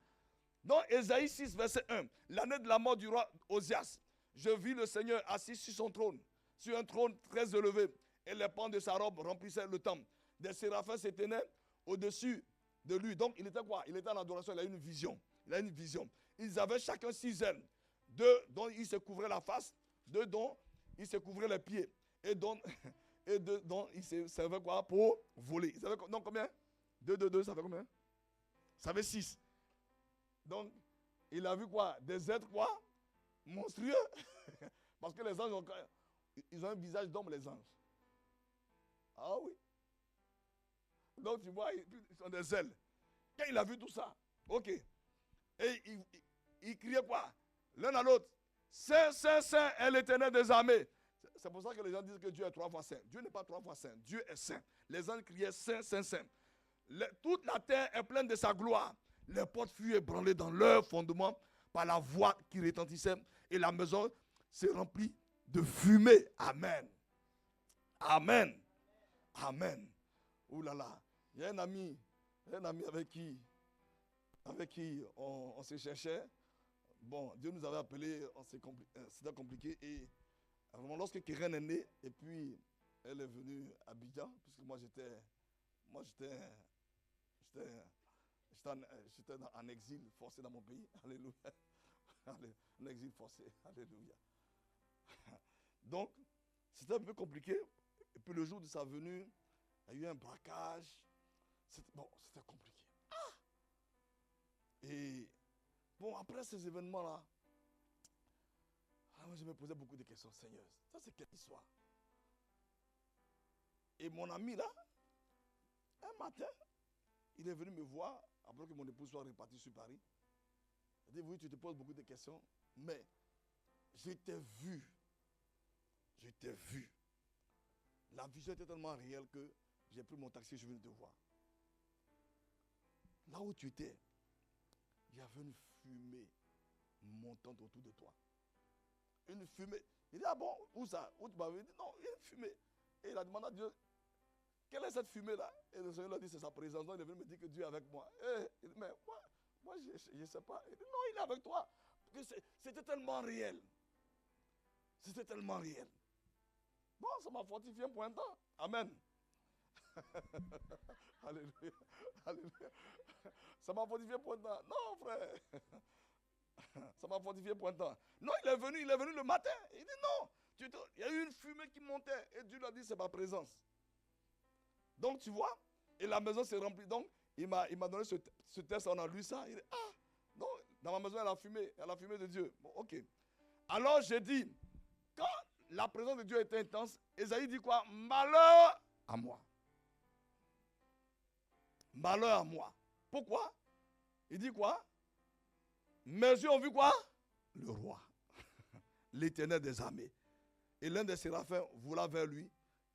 Dans Ésaïe 6, verset 1, l'année de la mort du roi Osias, je vis le Seigneur assis sur son trône, sur un trône très élevé, et les pans de sa robe remplissaient le temple. Des séraphins s'éteignaient au-dessus de lui. Donc, il était quoi? Il était en adoration, il a une vision. Il a une vision. Ils avaient chacun 6 ailes. 2 dont il se couvrait la face, 2 dont il se couvrait les pieds, et 2 dont il se servait quoi? Pour voler. Ils avaient donc combien? 2, ça fait combien? Ça fait 6. Donc, il a vu quoi? Des êtres quoi? Monstrueux. Parce que les anges ils ont un visage d'homme, les anges. Ah oui. Donc, tu vois, ils sont des ailes. Quand il a vu tout ça, ok. Et il criait quoi? L'un à l'autre. Saint, Saint, Saint est l'Éternel des armées. C'est pour ça que les gens disent que Dieu est 3 fois saint. Dieu n'est pas 3 fois saint. Dieu est saint. Les anges criaient Saint, Saint, Saint. Toute la terre est pleine de sa gloire. Les portes furent ébranlées dans leur fondement par la voix qui retentissait. Et la maison s'est remplie de fumée. Amen. Amen. Amen. Ouh là là. Il y a un ami avec qui on se cherchait. Bon, Dieu nous avait appelés, c'était compliqué. Et vraiment, lorsque Keren est née, et puis elle est venue à Abidjan, puisque moi j'étais en exil forcé dans mon pays. Alléluia. En exil forcé. Alléluia. Donc, c'était un peu compliqué. Et puis le jour de sa venue, il y a eu un braquage. C'était compliqué. Et bon, après ces événements-là, je me posais beaucoup de questions. Seigneur, ça c'est quelle histoire? Et mon ami là, un matin, il est venu me voir, après que mon épouse soit repartie sur Paris. Il dit, oui, tu te poses beaucoup de questions, mais je t'ai vu. La vision était tellement réelle que j'ai pris mon taxi et je suis venu te voir. Là où tu étais, il y avait une fumée montante autour de toi. Une fumée. Il dit, ah bon, où ça? Où tu m'avais dit? Non, il y a une fumée. Et il a demandé à Dieu, quelle est cette fumée-là? Et le Seigneur lui a dit, c'est sa présence. Donc il est venu me dire que Dieu est avec moi. Il dit, mais moi je ne sais pas. Il dit, non, il est avec toi. C'était tellement réel. C'était tellement réel. Bon, ça m'a fortifié pour un temps. Amen. Alléluia. Alléluia. Ça m'a fortifié pour un temps. Non, frère. Ça m'a fortifié pour un temps. Non, il est venu le matin. Il dit non. Il y a eu une fumée qui montait. Et Dieu lui a dit, c'est ma présence. Donc, tu vois, et la maison s'est remplie. Donc, il m'a donné ce texte, on a lu ça. Il dit, ah, non, dans ma maison, il y a la fumée de Dieu. Bon, ok. Alors, j'ai dit, quand la présence de Dieu était intense, Ésaïe dit quoi? Malheur à moi. Malheur à moi. Pourquoi? Il dit quoi? Mes yeux ont vu quoi? Le roi, l'Éternel des armées. Et l'un des séraphins voula vers lui,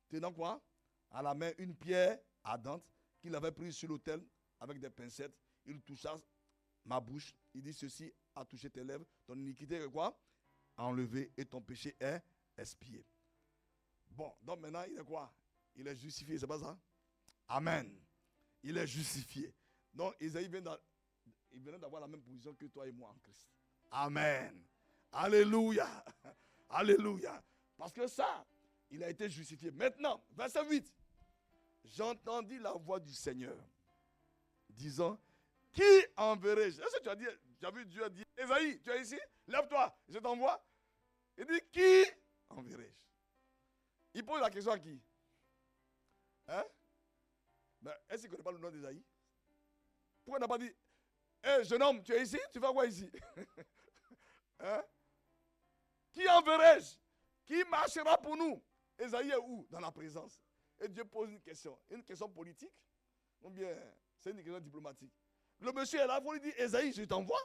tenant quoi? À la main une pierre ardente qu'il avait prise sur l'autel avec des pincettes. il toucha ma bouche. Il dit, ceci a touché tes lèvres. Ton iniquité est quoi? Enlevée et ton péché est expié. Bon, donc maintenant, il est quoi? Il est justifié, c'est pas ça? Amen. Il est justifié. Donc, Isaïe venait d'avoir la même position que toi et moi en Christ. Amen. Alléluia. Alléluia. Parce que ça, il a été justifié. Maintenant, verset 8. J'entendis la voix du Seigneur disant, qui enverrai-je? Est-ce que tu as vu Dieu dire, Isaïe, tu es ici? Lève-toi, je t'envoie. Il dit, qui enverrai-je? Il pose la question à qui? Hein? Mais est-ce qu'il ne connaît pas le nom d'Isaïe? Pourquoi il n'a pas dit, hé, jeune homme, tu es ici? Tu fais quoi ici? Hein? Qui enverrai-je? Qui marchera pour nous? Isaïe est où? Dans la présence. Et Dieu pose une question politique, ou bien c'est une question diplomatique. Le monsieur est là, il faut lui dire, Isaïe, je t'envoie.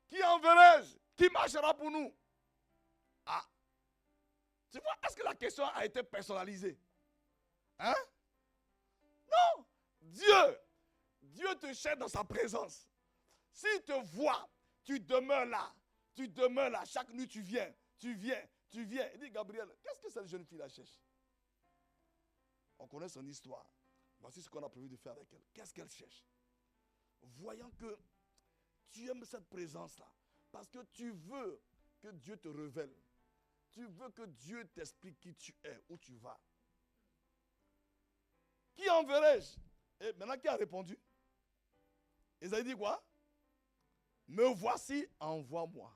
Qui enverrai-je? Qui marchera pour nous? Ah. Tu vois, est-ce que la question a été personnalisée? Hein? Non. Dieu te cherche dans sa présence. S'il te voit, tu demeures là. Tu demeures là. Chaque nuit, tu viens. Il dit, Gabriel, qu'est-ce que cette jeune fille la cherche? On connaît son histoire. Voici ce qu'on a prévu de faire avec elle. Qu'est-ce qu'elle cherche? Voyant que tu aimes cette présence-là, parce que tu veux que Dieu te révèle. Tu veux que Dieu t'explique qui tu es, où tu vas. Qui enverrai-je? Et maintenant, qui a répondu? Isaïe dit quoi? Me voici, envoie-moi.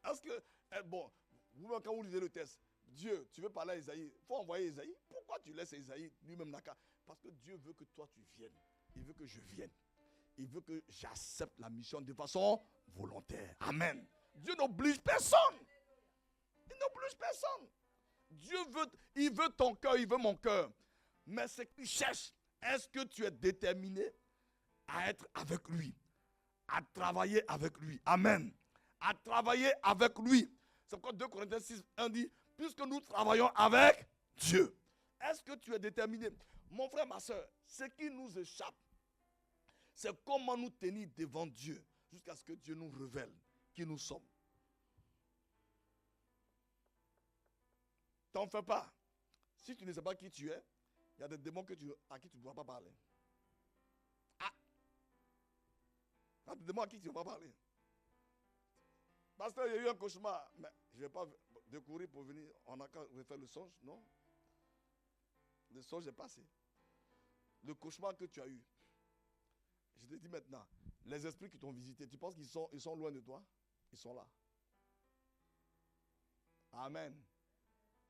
Est-ce que, bon, vous, quand vous lisez le texte, Dieu, tu veux parler à Isaïe, il faut envoyer Isaïe. Pourquoi tu laisses Isaïe lui-même là? Parce que Dieu veut que toi tu viennes. Il veut que je vienne. Il veut que j'accepte la mission de façon volontaire. Amen. Dieu n'oblige personne. Il n'oblige personne. Dieu veut, il veut ton cœur, il veut mon cœur. Mais ce qu'il cherche, est-ce que tu es déterminé à être avec lui, à travailler avec lui? Amen. À travailler avec lui. C'est pourquoi 2 Corinthiens 6, 1 dit, puisque nous travaillons avec Dieu. Est-ce que tu es déterminé? Mon frère, ma soeur, ce qui nous échappe, c'est comment nous tenir devant Dieu jusqu'à ce que Dieu nous révèle qui nous sommes. T'en fais pas. Si tu ne sais pas qui tu es, il y a des démons à qui tu ne dois pas parler. Ah! Il y a des démons à qui tu ne dois pas parler. Pasteur, il y a eu un cauchemar. Mais je ne vais pas découvrir pour venir. On a qu'à refaire le songe, non? Le songe est passé. Le cauchemar que tu as eu. Je te dis maintenant, les esprits qui t'ont visité, tu penses qu'ils sont loin de toi? Ils sont là. Amen.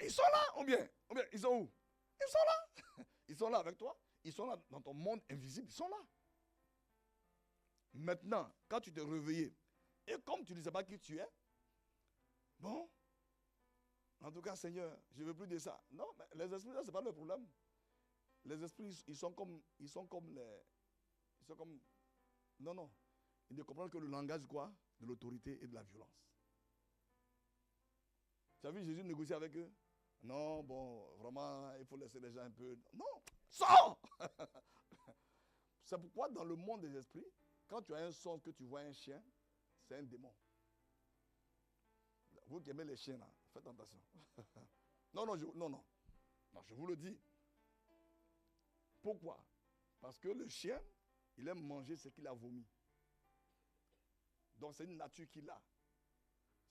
Ils sont là, ou bien ils sont où? Ils sont là. Ils sont là avec toi. Ils sont là dans ton monde invisible. Ils sont là. Maintenant, quand tu t'es réveillé, et comme tu ne sais pas qui tu es, bon, en tout cas, Seigneur, je ne veux plus de ça. Non, mais les esprits, ce n'est pas le problème. Les esprits, ils sont comme non. Ils ne comprennent que le langage quoi? De l'autorité et de la violence. Tu as vu Jésus négocier avec eux? Non, bon, vraiment, il faut laisser les gens un peu. Non, sors! C'est pourquoi dans le monde des esprits, quand tu as un songe que tu vois un chien, c'est un démon. Vous qui aimez les chiens là, faites attention. Non, je vous le dis. Pourquoi? Parce que le chien, il aime manger ce qu'il a vomi. Donc c'est une nature qu'il a.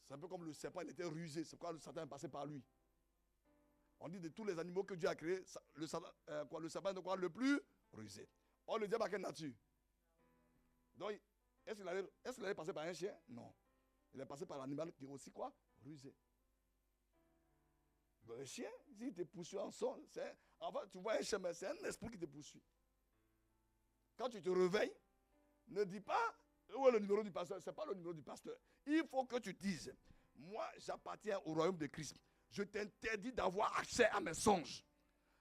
C'est un peu comme le serpent, il était rusé. C'est pourquoi le Satan est passé par lui. On dit de tous les animaux que Dieu a créés, le serpent est quoi? Le plus rusé. Or, le diable a quelle nature? Donc, est-ce qu'il allait passer par un chien? Non. Il est passé par l'animal qui est aussi quoi? Rusé. Donc, le chien, s'il te poursuit en son, enfin, tu vois un chien, mais c'est un esprit qui te poursuit. Quand tu te réveilles, ne dis pas où est le numéro du pasteur. Ce n'est pas le numéro du pasteur. Il faut que tu dises, moi j'appartiens au royaume de Christ. Je t'interdis d'avoir accès à mes songes.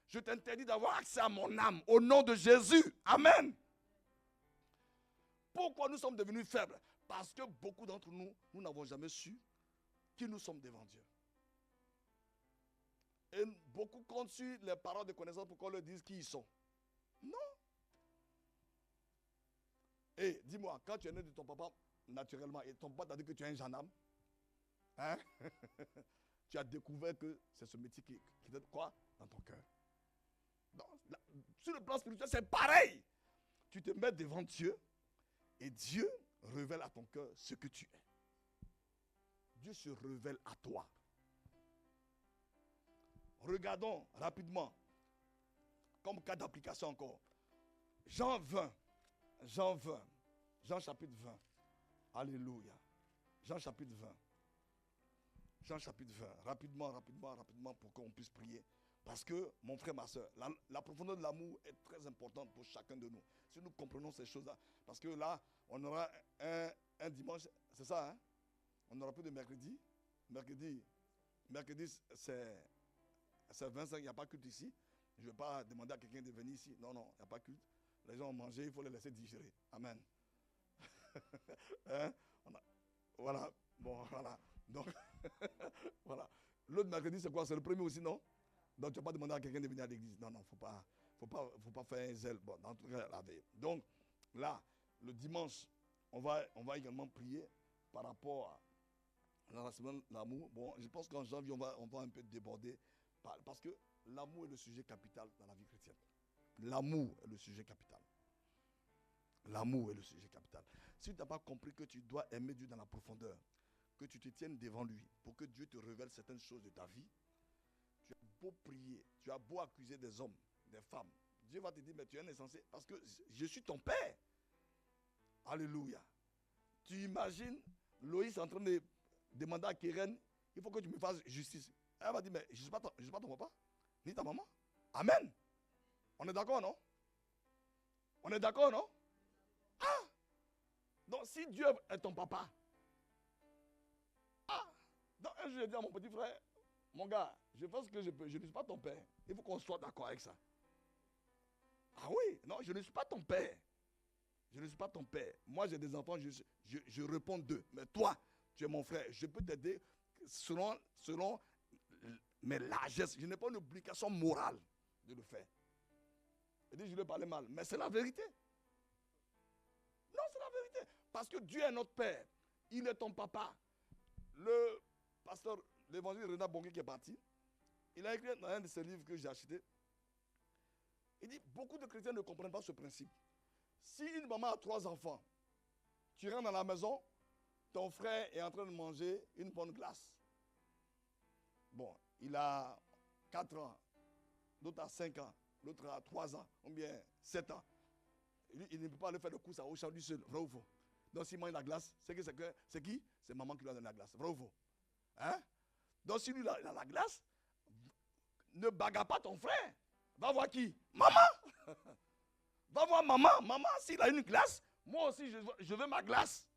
Je t'interdis d'avoir accès à mon âme. Au nom de Jésus. Amen. Pourquoi nous sommes devenus faibles? Parce que beaucoup d'entre nous, nous n'avons jamais su qui nous sommes devant Dieu. Et beaucoup comptent sur les paroles de connaissance pour qu'on leur dise qui ils sont. Non. Et dis-moi, quand tu es né de ton papa naturellement et ton papa t'a dit que tu es un gendarme, hein? Tu as découvert que c'est ce métier qui donne quoi dans ton cœur. Sur le plan spirituel, c'est pareil. Tu te mets devant Dieu et Dieu révèle à ton cœur ce que tu es. Dieu se révèle à toi. Regardons rapidement, comme cas d'application encore. Jean 20. Jean chapitre 20. Alléluia. Jean chapitre 20. Jean chapitre 20. Rapidement pour qu'on puisse prier. Parce que, mon frère, ma soeur, la profondeur de l'amour est très importante pour chacun de nous. Si nous comprenons ces choses-là. Parce que là, on aura un dimanche, c'est ça, hein? On n'aura plus de mercredi. Mercredi, c'est 25, il n'y a pas culte ici. Je ne vais pas demander à quelqu'un de venir ici. Non, il n'y a pas culte. Les gens ont mangé, il faut les laisser digérer. Amen. Hein? Voilà. Bon, voilà. Donc, voilà. L'autre mercredi, c'est quoi? C'est le premier aussi, non? Donc, tu ne vas pas demander à quelqu'un de venir à l'église. Non, il ne faut pas faire un zèle. Bon, dans tout cas, la veille. Donc, là, le dimanche, on va également prier par rapport à la semaine de l'amour. Bon, je pense qu'en janvier, on va un peu déborder. Parce que l'amour est le sujet capital dans la vie chrétienne. L'amour est le sujet capital. L'amour est le sujet capital. Si tu n'as pas compris que tu dois aimer Dieu dans la profondeur, que tu te tiennes devant lui pour que Dieu te révèle certaines choses de ta vie, tu as beau prier, tu as beau accuser des hommes, des femmes, Dieu va te dire, mais tu es insensé parce que je suis ton père. Alléluia. Tu imagines Loïs en train de demander à Keren, il faut que tu me fasses justice. Elle va dire, mais je ne suis pas ton papa, ni ta maman. Amen. On est d'accord, non? On est d'accord, non? Ah! Donc, si Dieu est ton papa, donc un jour, je dis à mon petit frère, mon gars, je fais ce que je peux, je ne suis pas ton père. Il faut qu'on soit d'accord avec ça. Ah oui, non, je ne suis pas ton père. Je ne suis pas ton père. Moi, j'ai des enfants, je réponds d'eux. Mais toi, tu es mon frère. Je peux t'aider selon mes largesses. Je n'ai pas une obligation morale de le faire. Je dis, je lui ai parlé mal. Mais c'est la vérité. Non, c'est la vérité. Parce que Dieu est notre Père. Il est ton papa. Le pasteur, l'évangile Renat Bongué qui est parti, il a écrit dans un de ses livres que j'ai acheté. Il dit, beaucoup de chrétiens ne comprennent pas ce principe. Si une maman a 3 enfants, tu rentres dans la maison, ton frère est en train de manger une bonne glace. Bon, il a 4 ans, l'autre a 5 ans, l'autre a 3 ans, ou bien 7 ans. Lui, il ne peut pas aller faire le course à Auchan lui seul, vrai ou faux? Donc s'il mange la glace, c'est qui? C'est maman qui lui a donné la glace, vrai ou faux? Hein? Donc si lui il a la glace, ne bagarre pas ton frère. Va voir qui? Maman! Va voir maman. Maman, s'il a une glace, moi aussi je veux ma glace.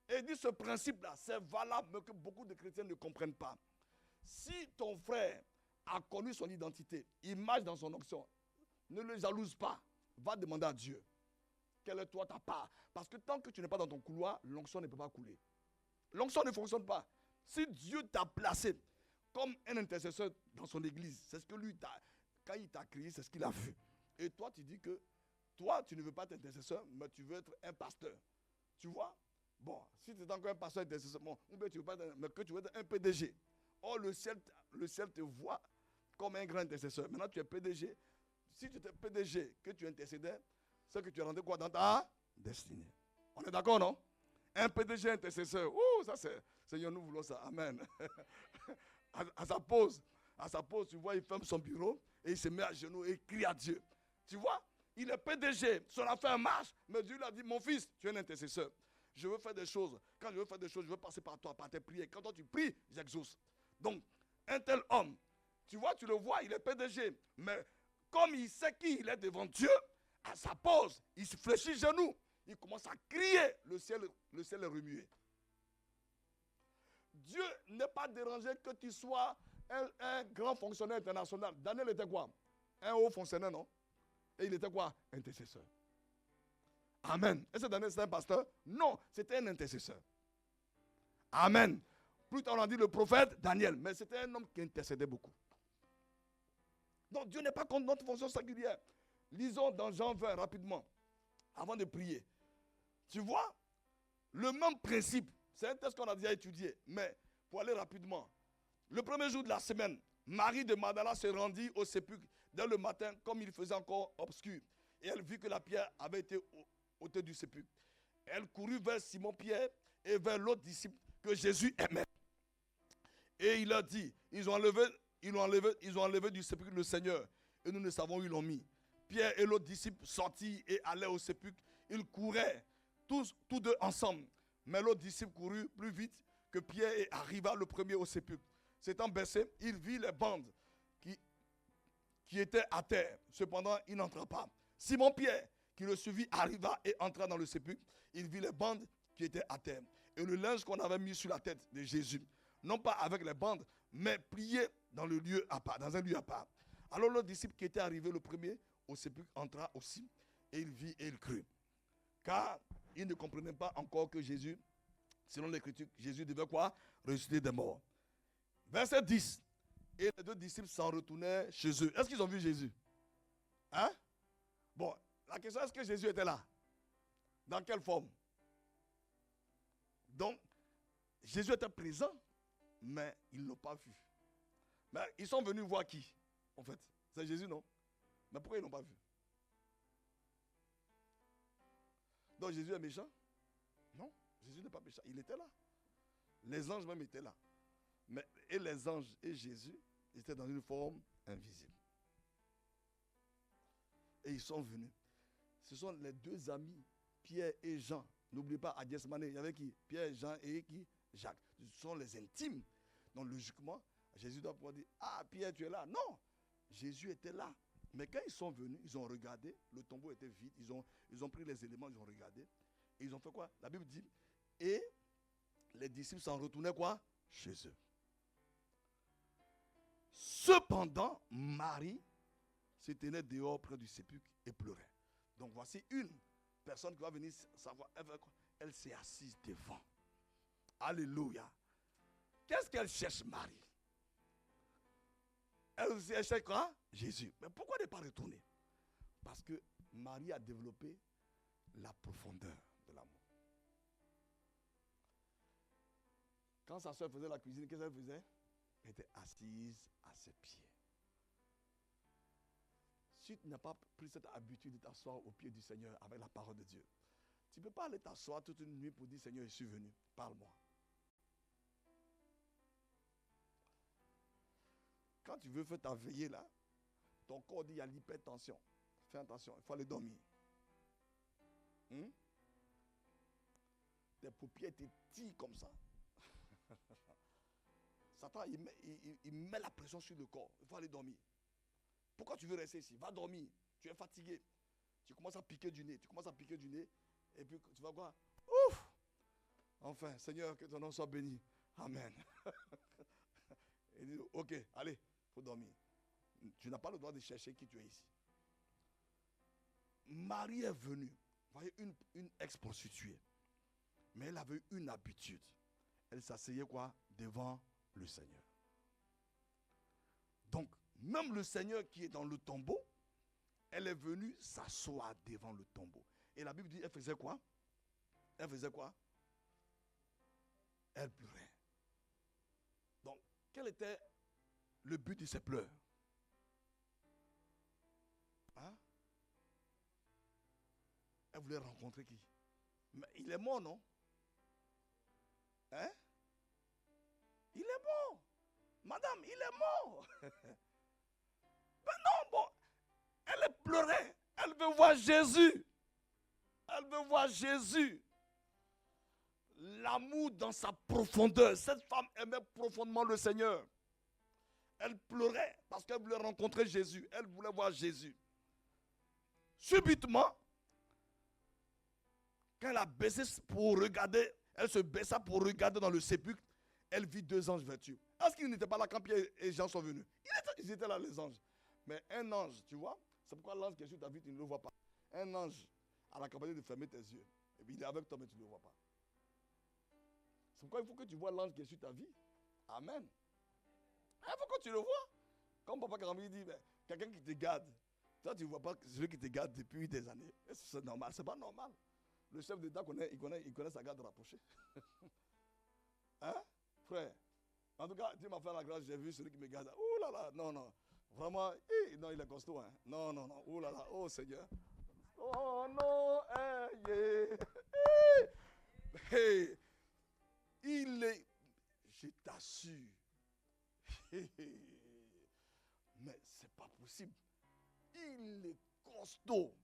Et il dit ce principe-là, c'est valable, mais que beaucoup de chrétiens ne comprennent pas. Si ton frère a connu son identité, il marche dans son onction, ne le jalouse pas. Va demander à Dieu. Quelle est toi ta part? Parce que tant que tu n'es pas dans ton couloir, l'onction ne peut pas couler. L'onction ne fonctionne pas. Si Dieu t'a placé comme un intercesseur dans son église, c'est ce que lui, quand il t'a crié, c'est ce qu'il a vu. Et toi, tu dis que toi, tu ne veux pas être intercesseur, mais tu veux être un pasteur. Tu vois? Bon, si tu es encore un pasteur intercesseur, bon, ou bien tu veux pas être, mais que tu veux être un PDG. Or, le ciel te voit comme un grand intercesseur. Maintenant, tu es PDG. Si tu étais PDG, que tu intercédais, c'est que tu es rentré quoi dans ta destinée. On est d'accord, non? Un PDG intercesseur. Ouh, ça c'est, Seigneur, nous voulons ça. Amen. à sa pause, tu vois, il ferme son bureau et il se met à genoux et il crie à Dieu. Tu vois, il est PDG, son affaire marche, mais Dieu lui a dit, mon fils, tu es un intercesseur. Je veux faire des choses. Quand je veux faire des choses, je veux passer par toi, par tes prières. Quand toi tu pries, j'exauce. Donc, un tel homme, tu vois, tu le vois, il est PDG. Mais comme il sait qui il est devant Dieu, à sa pause, il se fléchit genoux. Il commence à crier, le ciel est remué. Dieu n'est pas dérangé que tu sois un grand fonctionnaire international. Daniel était quoi? Un haut fonctionnaire, non? Et il était quoi? Intercesseur. Amen. Est-ce que Daniel c'était un pasteur? Non, c'était un intercesseur. Amen. Plus tard on a dit le prophète Daniel, mais c'était un homme qui intercédait beaucoup. Donc Dieu n'est pas contre notre fonction singulière. Lisons dans Jean 20 rapidement. avant de prier. Tu vois, le même principe, c'est un texte qu'on a déjà étudié, mais pour aller rapidement. Le premier jour de la semaine, Marie de Magdala se rendit au sépulcre dès le matin, comme il faisait encore obscur. Et elle vit que la pierre avait été ôtée du sépulcre. Elle courut vers Simon-Pierre et vers l'autre disciple que Jésus aimait. Et il leur dit, ils ont enlevé du sépulcre le Seigneur. Et nous ne savons où ils l'ont mis. Pierre et l'autre disciple sortirent et allèrent au sépulcre. Ils couraient, tous deux ensemble. Mais l'autre disciple courut plus vite que Pierre et arriva le premier au sépulcre. S'étant baissé, il vit les bandes qui étaient à terre. Cependant, il n'entra pas. Simon-Pierre, qui le suivit, arriva et entra dans le sépulcre. Il vit les bandes qui étaient à terre. Et le linge qu'on avait mis sur la tête de Jésus, non pas avec les bandes, mais plié dans un lieu à part. Alors le disciple qui était arrivé le premier au sépulcre entra aussi, et il vit et il crut. Car il ne comprenait pas encore que Jésus, selon l'Écriture, Jésus devait quoi? Ressusciter des morts. Verset 10. Et les deux disciples s'en retournaient chez eux. Est-ce qu'ils ont vu Jésus? Hein? Bon, la question, est-ce que Jésus était là? Dans quelle forme? Donc, Jésus était présent, mais ils ne l'ont pas vu. Mais ils sont venus voir qui, en fait? C'est Jésus, non? Mais pourquoi ils ne l'ont pas vu? Donc Jésus est méchant? Non, Jésus n'est pas méchant. Il était là. Les anges même étaient là. Et les anges et Jésus étaient dans une forme invisible. Et ils sont venus. Ce sont les deux amis, Pierre et Jean. N'oubliez pas, à Gethsémani, il y avait qui? Pierre, Jean et qui? Jacques. Ce sont les intimes. Donc logiquement, Jésus doit pouvoir dire, ah Pierre, tu es là. Non, Jésus était là. Mais quand ils sont venus, ils ont regardé, le tombeau était vide, ils ont pris les éléments, ils ont regardé. Et ils ont fait quoi? La Bible dit, et les disciples s'en retournaient quoi? Chez eux. Cependant, Marie se tenait dehors près du sépulcre et pleurait. Donc voici une personne qui va venir savoir, elle s'est assise devant. Alléluia. Qu'est-ce qu'elle cherche, Marie? Elle cherche quoi? Jésus. Mais pourquoi ne pas retourner? Parce que Marie a développé la profondeur de l'amour. Quand sa soeur faisait la cuisine, qu'est-ce qu'elle faisait? Elle était assise à ses pieds. Si tu n'as pas pris cette habitude de t'asseoir au pied du Seigneur avec la parole de Dieu, tu ne peux pas aller t'asseoir toute une nuit pour dire, Seigneur, je suis venu, parle-moi. Quand tu veux faire ta veillée là, ton corps dit, il y a l'hypertension. Fais attention, il faut aller dormir. Tes paupières te tirent comme ça. Satan, il met la pression sur le corps. Il faut aller dormir. Pourquoi tu veux rester ici? Va dormir. Tu es fatigué. Tu commences à piquer du nez. Et puis tu vas quoi? Ouf! Enfin, Seigneur, que ton nom soit béni. Amen. Il dit, ok, allez, il faut dormir. Tu n'as pas le droit de chercher qui tu es ici. Marie est venue. Vous voyez, une ex-prostituée. Mais elle avait une habitude. Elle s'asseyait quoi? Devant le Seigneur. Donc, même le Seigneur qui est dans le tombeau, elle est venue s'asseoir devant le tombeau. Et la Bible dit, elle faisait quoi? Elle pleurait. Donc, quel était le but de ces pleurs? Hein? Elle voulait rencontrer qui? Mais il est mort, non? Hein? Il est mort. Madame, il est mort. Mais non, bon. Elle pleurait. Elle veut voir Jésus. L'amour dans sa profondeur. Cette femme aimait profondément le Seigneur. Elle pleurait parce qu'elle voulait rencontrer Jésus. Elle voulait voir Jésus. Subitement, quand elle a baissé pour regarder, elle se baissa pour regarder dans le sépulcre, elle vit deux anges vertueux. Est-ce qu'ils n'étaient pas là quand Pierre et Jean sont venus? Ils étaient là, les anges. Mais un ange, tu vois, c'est pourquoi l'ange qui est sur ta vie, tu ne le vois pas. Un ange a la capacité de fermer tes yeux. Et puis il est avec toi, mais tu ne le vois pas. C'est pourquoi il faut que tu vois l'ange qui est sur ta vie. Amen. Il faut que tu le vois. Comme Papa Karami dit, quelqu'un qui te garde. Toi, tu ne vois pas celui qui te garde depuis des années. Est-ce que c'est normal? Ce n'est pas normal. Le chef d'État connaît sa garde rapprochée. Hein, frère? En tout cas, Dieu m'a fait la grâce, j'ai vu celui qui me garde. Oh là là, non, non. Vraiment, non, il est costaud. Hein. Non, non, non. Oh là là, oh Seigneur. Oh non, hey. Il est, je t'assure. Mais c'est pas possible. Il est costaud.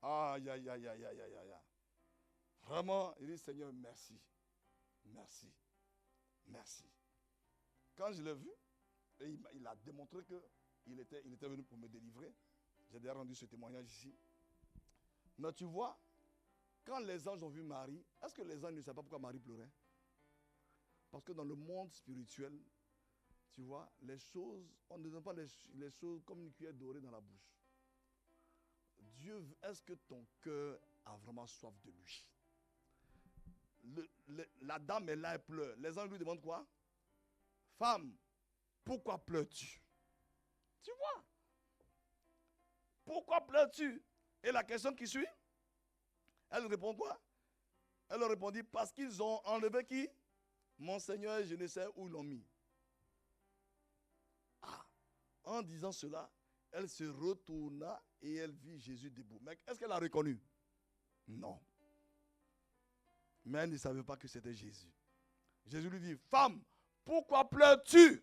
Aïe, aïe, aïe, aïe, aïe, aïe, aïe. Vraiment, il dit Seigneur, merci. Merci. Merci. Quand je l'ai vu, et il a démontré qu'il était venu pour me délivrer. J'ai déjà rendu ce témoignage ici. Mais tu vois, quand les anges ont vu Marie, est-ce que les anges ne savaient pas pourquoi Marie pleurait? Parce que dans le monde spirituel, tu vois, les choses, on ne donne pas les choses comme une cuillère dorée dans la bouche. Dieu, est-ce que ton cœur a vraiment soif de lui? La dame est là, elle pleure. Les anges lui demandent quoi? Femme, pourquoi pleures-tu? Tu vois? Pourquoi pleures-tu? Et la question qui suit, elle répond quoi? Elle leur répondit, parce qu'ils ont enlevé qui? Mon Seigneur, je ne sais où ils l'ont mis. Ah, en disant cela, elle se retourna et elle vit Jésus debout. Mais est-ce qu'elle l'a reconnu? Non. Mais elle ne savait pas que c'était Jésus. Jésus lui dit, femme, pourquoi pleures-tu?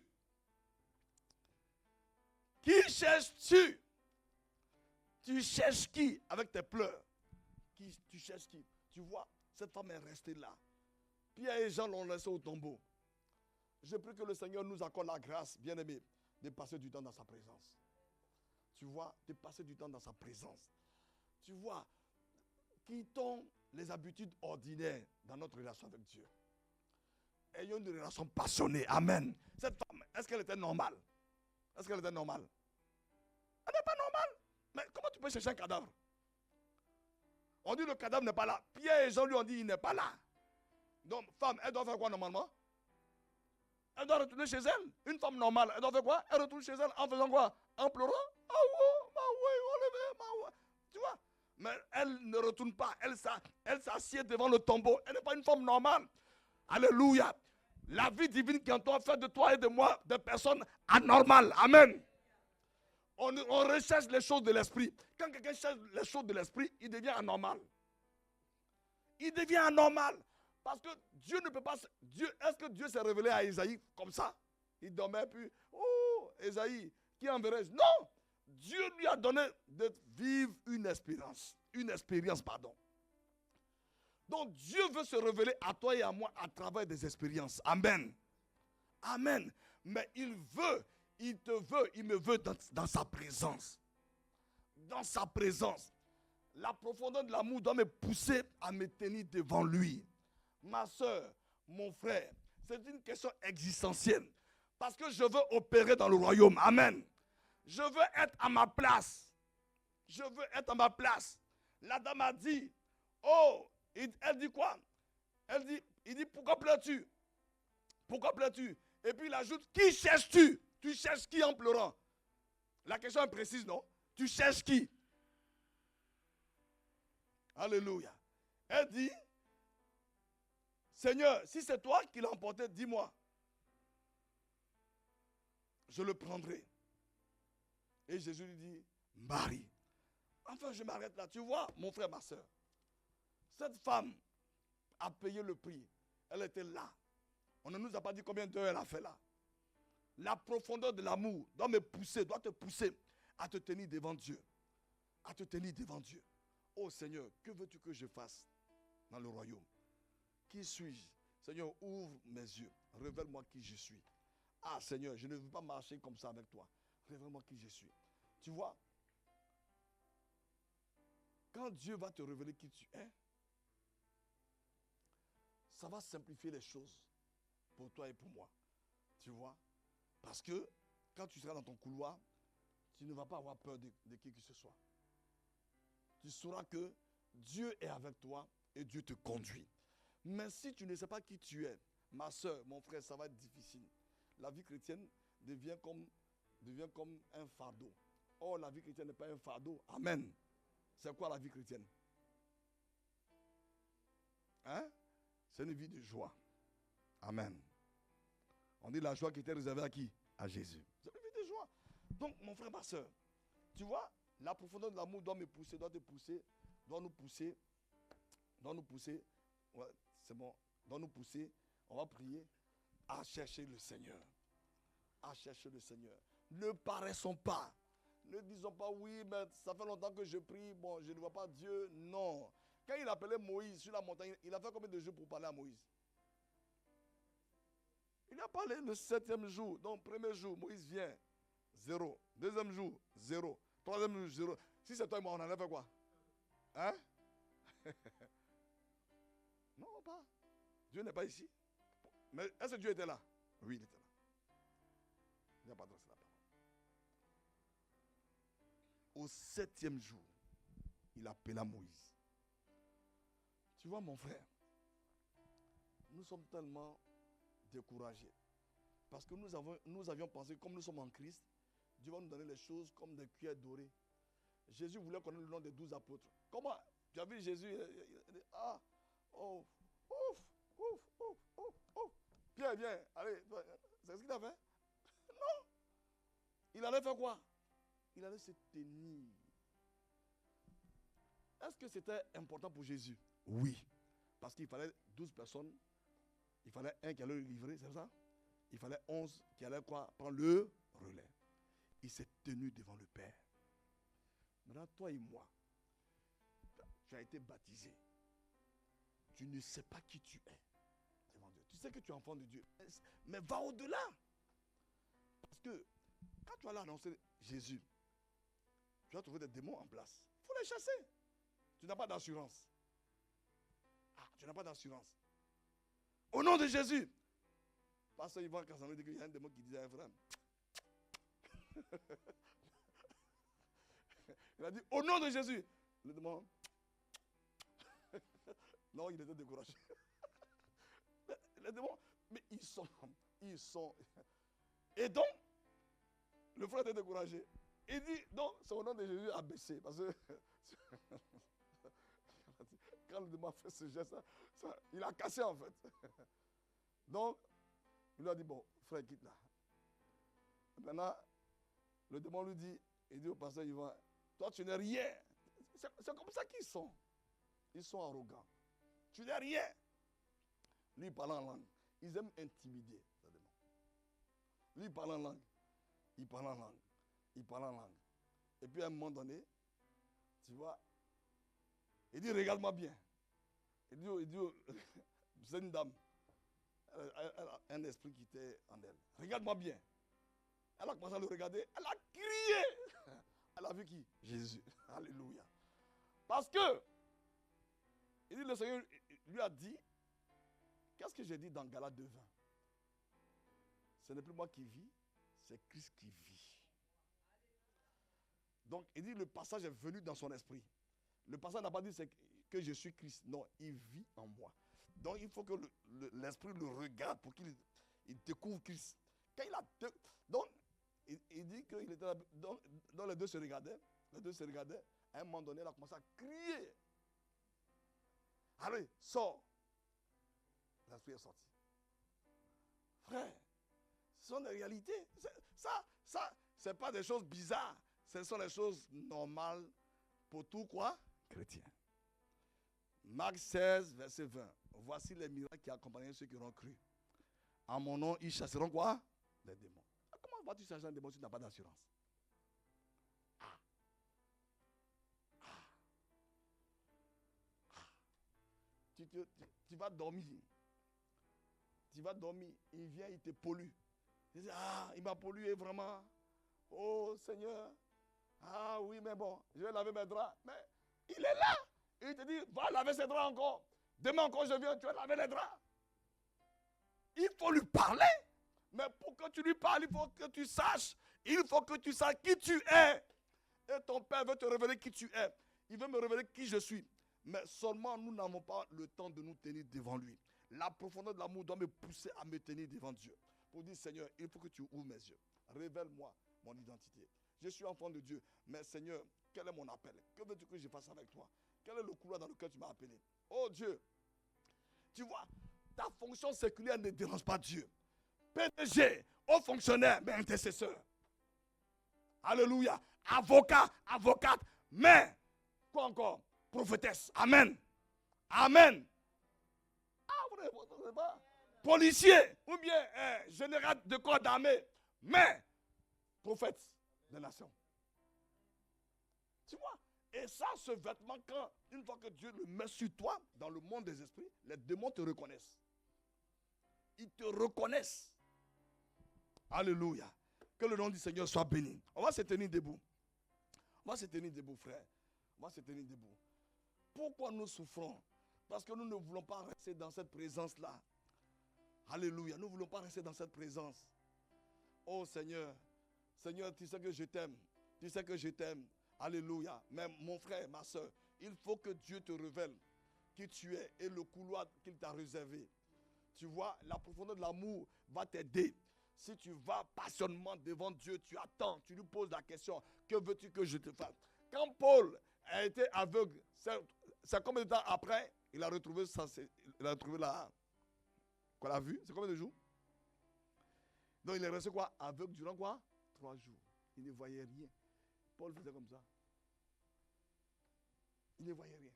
Qui cherches-tu? Tu cherches qui avec tes pleurs? Tu cherches qui? Tu vois, cette femme est restée là. Pierre et Jean l'ont laissé au tombeau. Je prie que le Seigneur nous accorde la grâce, bien-aimé, de passer du temps dans sa présence. Tu vois, de passer du temps dans sa présence. Tu vois, quittons les habitudes ordinaires dans notre relation avec Dieu. Ayons une relation passionnée. Amen. Cette femme, est-ce qu'elle était normale? Est-ce qu'elle était normale? Elle n'est pas normale. Mais comment tu peux chercher un cadavre? On dit le cadavre n'est pas là. Pierre et Jean lui ont dit il n'est pas là. Donc, femme, elle doit faire quoi normalement? Elle doit retourner chez elle. Une femme normale, elle doit faire quoi? Elle retourne chez elle en faisant quoi? En pleurant? Tu vois? Mais elle ne retourne pas. Elle s'assied devant le tombeau. Elle n'est pas une femme normale. Alléluia. La vie divine qui en toi fait de toi et de moi des personnes anormales. Amen. On recherche les choses de l'esprit. Quand quelqu'un cherche les choses de l'esprit, il devient anormal. Il devient anormal. Parce que Dieu ne peut pas... Est-ce que Dieu s'est révélé à Isaïe comme ça? Il dormait puis... Oh, Isaïe, qui enverrai-je? Non! Dieu lui a donné de vivre une expérience. Une expérience, pardon. Donc Dieu veut se révéler à toi et à moi à travers des expériences. Amen. Amen. Mais il me veut dans sa présence. Dans sa présence. La profondeur de l'amour doit me pousser à me tenir devant lui. Ma soeur, mon frère, c'est une question existentielle. Parce que je veux opérer dans le royaume. Amen. Je veux être à ma place. Je veux être à ma place. La dame a dit, oh, elle dit quoi? Il dit, pourquoi pleures-tu? Pourquoi pleures-tu? Et puis il ajoute, qui cherches-tu? Tu cherches qui en pleurant? La question est précise, non? Tu cherches qui? Alléluia. Elle dit, Seigneur, si c'est toi qui l'as emporté, dis-moi. Je le prendrai. Et Jésus lui dit, Marie. Enfin, je m'arrête là. Tu vois, mon frère, ma soeur, cette femme a payé le prix. Elle était là. On ne nous a pas dit combien d'heures elle a fait là. La profondeur de l'amour doit te pousser à te tenir devant Dieu. À te tenir devant Dieu. Oh Seigneur, que veux-tu que je fasse dans le royaume? Qui suis-je? Seigneur, ouvre mes yeux. Révèle-moi qui je suis. Ah Seigneur, je ne veux pas marcher comme ça avec toi. Révèle-moi qui je suis. Tu vois, quand Dieu va te révéler qui tu es, ça va simplifier les choses pour toi et pour moi. Tu vois, parce que quand tu seras dans ton couloir, tu ne vas pas avoir peur de qui que ce soit. Tu sauras que Dieu est avec toi et Dieu te conduit. Mais si tu ne sais pas qui tu es, ma soeur, mon frère, ça va être difficile. La vie chrétienne devient comme devient comme un fardeau. Or, la vie chrétienne n'est pas un fardeau. Amen. C'est quoi la vie chrétienne? Hein? C'est une vie de joie. Amen. On dit la joie qui était réservée à qui? À Jésus. C'est une vie de joie. Donc, mon frère, ma soeur, tu vois, la profondeur de l'amour doit me pousser, doit te pousser, doit nous pousser. Ouais, c'est bon. Doit nous pousser. On va prier à chercher le Seigneur. À chercher le Seigneur. Ne paraissons pas. Ne disons pas oui, mais ça fait longtemps que je prie. Bon, je ne vois pas Dieu. Non. Quand il appelait Moïse sur la montagne, il a fait combien de jours pour parler à Moïse? Il a parlé le 7e jour. Donc, premier jour, Moïse vient. 0. Deuxième jour, 0. Troisième jour, 0. Si c'est toi et moi, on en a fait quoi? Hein? Non, pas. Dieu n'est pas ici. Mais est-ce que Dieu était là? Oui, il était là. Il n'a pas adressé la parole. Au 7e jour, il appela Moïse. Tu vois, mon frère, nous sommes tellement découragés. Parce que nous avions pensé, comme nous sommes en Christ, Dieu va nous donner les choses comme des cuillères dorées. Jésus voulait connaître le nom des 12 apôtres. Comment? Tu as vu Jésus? Il dit, ah, oh, ouf, ouf, ouf, ouf, ouf. Pierre, viens, allez, c'est ce qu'il a fait? Non. Il allait faire quoi? Il allait se tenir. Est-ce que c'était important pour Jésus? Oui. Parce qu'il fallait 12 personnes. Il fallait un qui allait le livrer, c'est ça? Il fallait 11 qui allaient quoi? Prendre le relais. Il s'est tenu devant le Père. Maintenant, toi et moi, tu as été baptisé. Tu ne sais pas qui tu es devant Dieu. Tu sais que tu es enfant de Dieu. Mais va au-delà. Parce que quand tu vas annoncer Jésus, tu vas trouver des démons en place. Il faut les chasser. Tu n'as pas d'assurance. Ah, tu n'as pas d'assurance. Au nom de Jésus. Pasteur Yvan Cassano dit qu'il y a un démon qui disait à un frère. Il a dit au nom de Jésus. Le démon. Non, il était découragé. Les démons, mais ils sont. Et donc, le frère était découragé. Il dit, donc, c'est au nom de Jésus a baissé. Parce que quand le démon a fait ce geste, il a cassé en fait. Donc, il lui a dit, bon, frère, quitte là. Maintenant, le démon lui dit, il dit au pasteur Yvan, toi tu n'es rien. C'est comme ça qu'ils sont. Ils sont arrogants. Tu n'es rien. Lui, il parle en langue. Ils aiment intimider, le démon. Lui, il parle en langue. Il parle en langue. Il parle en langue. Et puis à un moment donné, tu vois, il dit, regarde-moi bien. Il dit c'est une dame. Elle a un esprit qui était en elle. Regarde-moi bien. Elle a commencé à le regarder. Elle a crié. Elle a vu qui? Jésus. Alléluia. Parce que, il dit, le Seigneur lui a dit, qu'est-ce que j'ai dit dans Galates 2:20? Ce n'est plus moi qui vis, c'est Christ qui vit. Donc, il dit, le passage est venu dans son esprit. Le passage n'a pas dit que je suis Christ. Non, il vit en moi. Donc, il faut que l'esprit le regarde pour qu'il découvre Christ. Quand il a... Donc, il dit qu'il était là. Donc, les deux se regardaient. Les deux se regardaient. À un moment donné, elle a commencé à crier. Allez, sors. L'esprit est sorti. Frère, ce sont des réalités. Ça, ce n'est pas des choses bizarres. Ce sont des choses normales pour tout quoi? Chrétien. Marc 16, verset 20. Voici les miracles qui accompagneront ceux qui auront cru. En mon nom, ils chasseront quoi? Les démons. Comment vas-tu chasser un démon si tu n'as pas d'assurance? Tu vas dormir. Tu vas dormir. Il vient, il te pollue. Il dit, il m'a pollué vraiment. Oh Seigneur. Ah oui, mais bon, je vais laver mes draps. Mais il est là. Il te dit, va laver ses draps encore. Demain encore, je viens, tu vas laver les draps. Il faut lui parler. Mais pour que tu lui parles, il faut que tu saches. Il faut que tu saches qui tu es. Et ton Père veut te révéler qui tu es. Il veut me révéler qui je suis. Mais seulement nous n'avons pas le temps de nous tenir devant lui. La profondeur de l'amour doit me pousser à me tenir devant Dieu. Pour dire, Seigneur, il faut que tu ouvres mes yeux. Révèle-moi mon identité. Je suis enfant de Dieu. Mais Seigneur, quel est mon appel? Que veux-tu que je fasse avec toi? Quel est le couloir dans lequel tu m'as appelé? Oh Dieu, tu vois, ta fonction séculière ne dérange pas Dieu. PDG, haut fonctionnaire, mais intercesseur. Alléluia. Avocat, avocate, mais quoi encore? Prophétesse. Amen. Amen. Ah, vous ne savez pas? Policier ou bien général de corps d'armée, mais prophète des nations. Tu vois? Et ça, ce vêtement, quand, une fois que Dieu le met sur toi, dans le monde des esprits, les démons te reconnaissent. Ils te reconnaissent. Alléluia. Que le nom du Seigneur soit béni. On va se tenir debout. On va se tenir debout, frère. On va se tenir debout. Pourquoi nous souffrons? Parce que nous ne voulons pas rester dans cette présence-là. Alléluia. Nous ne voulons pas rester dans cette présence. Oh Seigneur. Seigneur, tu sais que je t'aime. Tu sais que je t'aime. Alléluia. Mais mon frère, ma soeur, il faut que Dieu te révèle qui tu es et le couloir qu'il t'a réservé. Tu vois, la profondeur de l'amour va t'aider. Si tu vas passionnément devant Dieu, tu attends, tu lui poses la question, que veux-tu que je te fasse? Quand Paul a été aveugle, c'est combien de temps après, il a retrouvé qu'on l'a vu? C'est combien de jours? Donc il est resté quoi? Aveugle durant quoi? 3 jours. Il ne voyait rien. Paul faisait comme ça. Il ne voyait rien.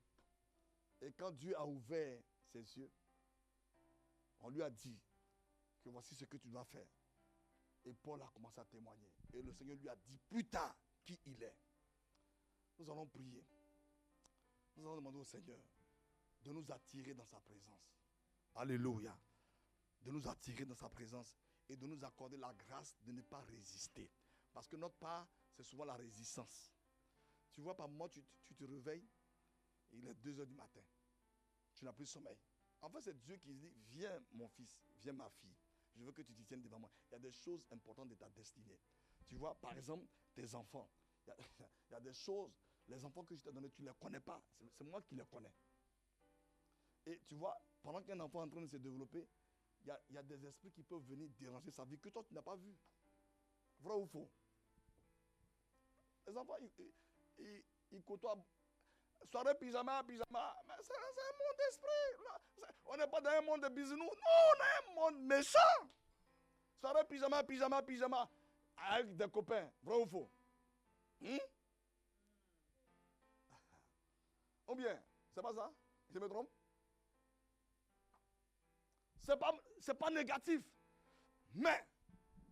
Et quand Dieu a ouvert ses yeux, on lui a dit que voici ce que tu dois faire. Et Paul a commencé à témoigner. Et le Seigneur lui a dit plus tard qui il est. Nous allons prier. Nous allons demander au Seigneur de nous attirer dans sa présence. Alléluia. De nous attirer dans sa présence et de nous accorder la grâce de ne pas résister. Parce que notre part, c'est souvent la résistance. Tu vois, par moment, tu te réveilles, il est 2 heures du matin. Tu n'as plus sommeil. En fait, c'est Dieu qui dit, viens mon fils, viens ma fille. Je veux que tu t'y tiennes devant moi. Il y a des choses importantes de ta destinée. Tu vois, par exemple, tes enfants. Il y a des choses, les enfants que je t'ai donnés, tu ne les connais pas. C'est moi qui les connais. Et tu vois, pendant qu'un enfant est en train de se développer, il y a des esprits qui peuvent venir déranger sa vie que toi, tu n'as pas vu. Vrai ou faux? Les enfants, ils côtoient soirée pyjama. Mais c'est un monde d'esprit. On n'est pas dans un monde de bisounours. Non, on est un monde méchant. Soirée pyjama. Avec des copains. Vrai ou faux? Ou bien, c'est pas ça? Je me trompe? C'est pas négatif. Mais,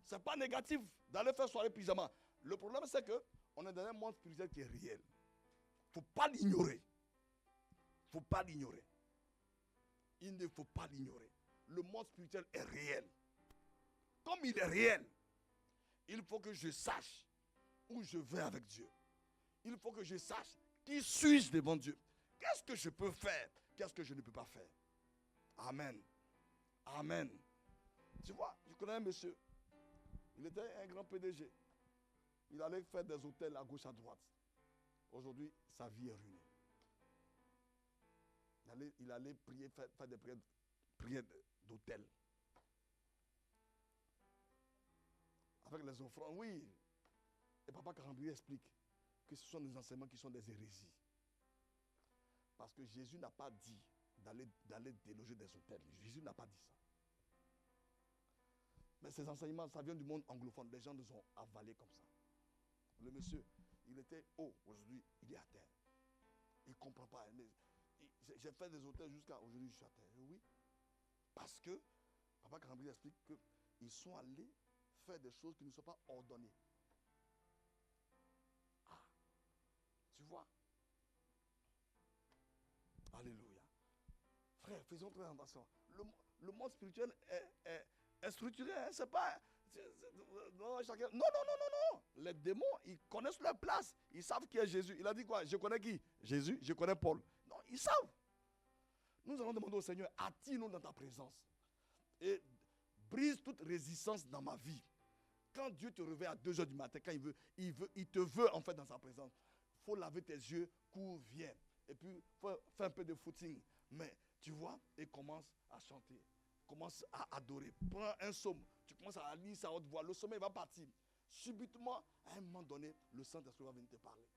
c'est pas négatif d'aller faire soirée pyjama. Le problème, c'est que on est dans un monde spirituel qui est réel. Il ne faut pas l'ignorer. Il ne faut pas l'ignorer. Il ne faut pas l'ignorer. Le monde spirituel est réel. Comme il est réel, il faut que je sache où je vais avec Dieu. Il faut que je sache qui suis-je devant Dieu. Qu'est-ce que je peux faire? Qu'est-ce que je ne peux pas faire? Amen. Amen. Tu vois, je connais un monsieur. Il était un grand PDG. Il allait faire des hôtels à gauche, à droite. Aujourd'hui, sa vie est ruinée. Il allait prier, faire des prières d'hôtel. Avec les offrandes, oui. Et Papa Karamboué explique que ce sont des enseignements qui sont des hérésies. Parce que Jésus n'a pas dit d'aller déloger des hôtels. Jésus n'a pas dit ça. Mais ces enseignements, ça vient du monde anglophone. Les gens nous ont avalés comme ça. Le monsieur, il était haut. Aujourd'hui, il est à terre. Il ne comprend pas. J'ai fait des hôtels jusqu'à aujourd'hui, je suis à terre. Oui. Parce que Papa Karamboué explique qu'ils sont allés faire des choses qui ne sont pas ordonnées. Ah. Tu vois? Alléluia. Frère, faisons très attention. Le monde spirituel est structuré. Hein? C'est pas... Non. Les démons, ils connaissent leur place. Ils savent qui est Jésus. Il a dit quoi? Je connais qui? Jésus, je connais Paul. Non, ils savent. Nous allons demander au Seigneur, attire-nous dans ta présence. Et brise toute résistance dans ma vie. Quand Dieu te réveille à 2 heures du matin, quand il te veut en fait dans sa présence, il faut laver tes yeux, cours, viens. Et puis, faire un peu de footing. Mais, tu vois, et commence à chanter. Commence à adorer. Prends un psaume. Tu commences à lire sa haute voix. Le sommeil va partir. subitement, à un moment donné, le Saint-Esprit va venir te parler.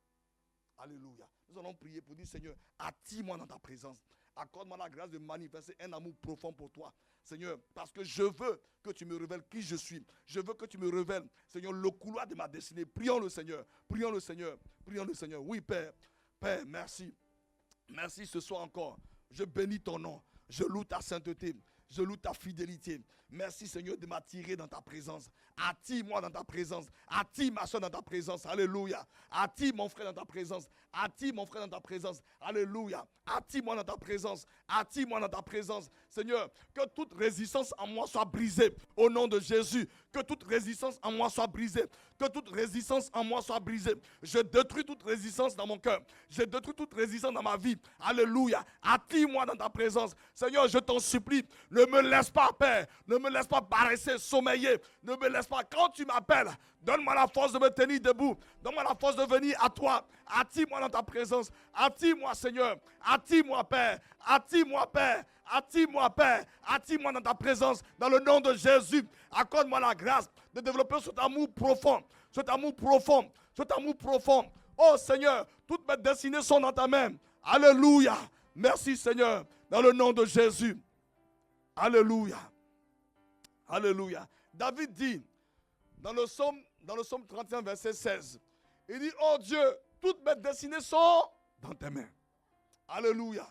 Alléluia. Nous allons prier pour dire, Seigneur, attire-moi dans ta présence. Accorde-moi la grâce de manifester un amour profond pour toi. Seigneur, parce que je veux que tu me révèles qui je suis. Je veux que tu me révèles, Seigneur, le couloir de ma destinée. Prions le Seigneur. Prions le Seigneur. Prions le Seigneur. Oui, Père. Père, merci. Merci ce soir encore. Je bénis ton nom. Je loue ta sainteté. Je loue ta fidélité. Merci Seigneur de m'attirer dans ta présence. Attire-moi dans ta présence. Attire ma soeur dans ta présence. Alléluia. Attire mon frère dans ta présence. Attire mon frère dans ta présence. Alléluia. Attire-moi dans ta présence. Attire-moi dans ta présence. Seigneur, que toute résistance en moi soit brisée. Au nom de Jésus. Que toute résistance en moi soit brisée. Que toute résistance en moi soit brisée. Je détruis toute résistance dans mon cœur. Je détruis toute résistance dans ma vie. Alléluia. Attire-moi dans ta présence. Seigneur, je t'en supplie. Ne me laisse pas, Père. Ne me laisse pas paresser, sommeiller. Ne me laisse pas. Quand tu m'appelles, donne-moi la force de me tenir debout. Donne-moi la force de venir à toi. Attire-moi dans ta présence. Attire-moi, Seigneur. Attire-moi, Père. Attire-moi, Père. Attire-moi, Père. Attire-moi dans ta présence. Dans le nom de Jésus. Accorde-moi la grâce de développer cet amour profond. Cet amour profond. Cet amour profond. Oh Seigneur, toutes mes destinées sont dans ta main. Alléluia. Merci Seigneur. Dans le nom de Jésus. Alléluia. Alléluia. David dit dans le psaume 31, verset 16, il dit, oh Dieu, toutes mes destinées sont dans tes mains. Alléluia.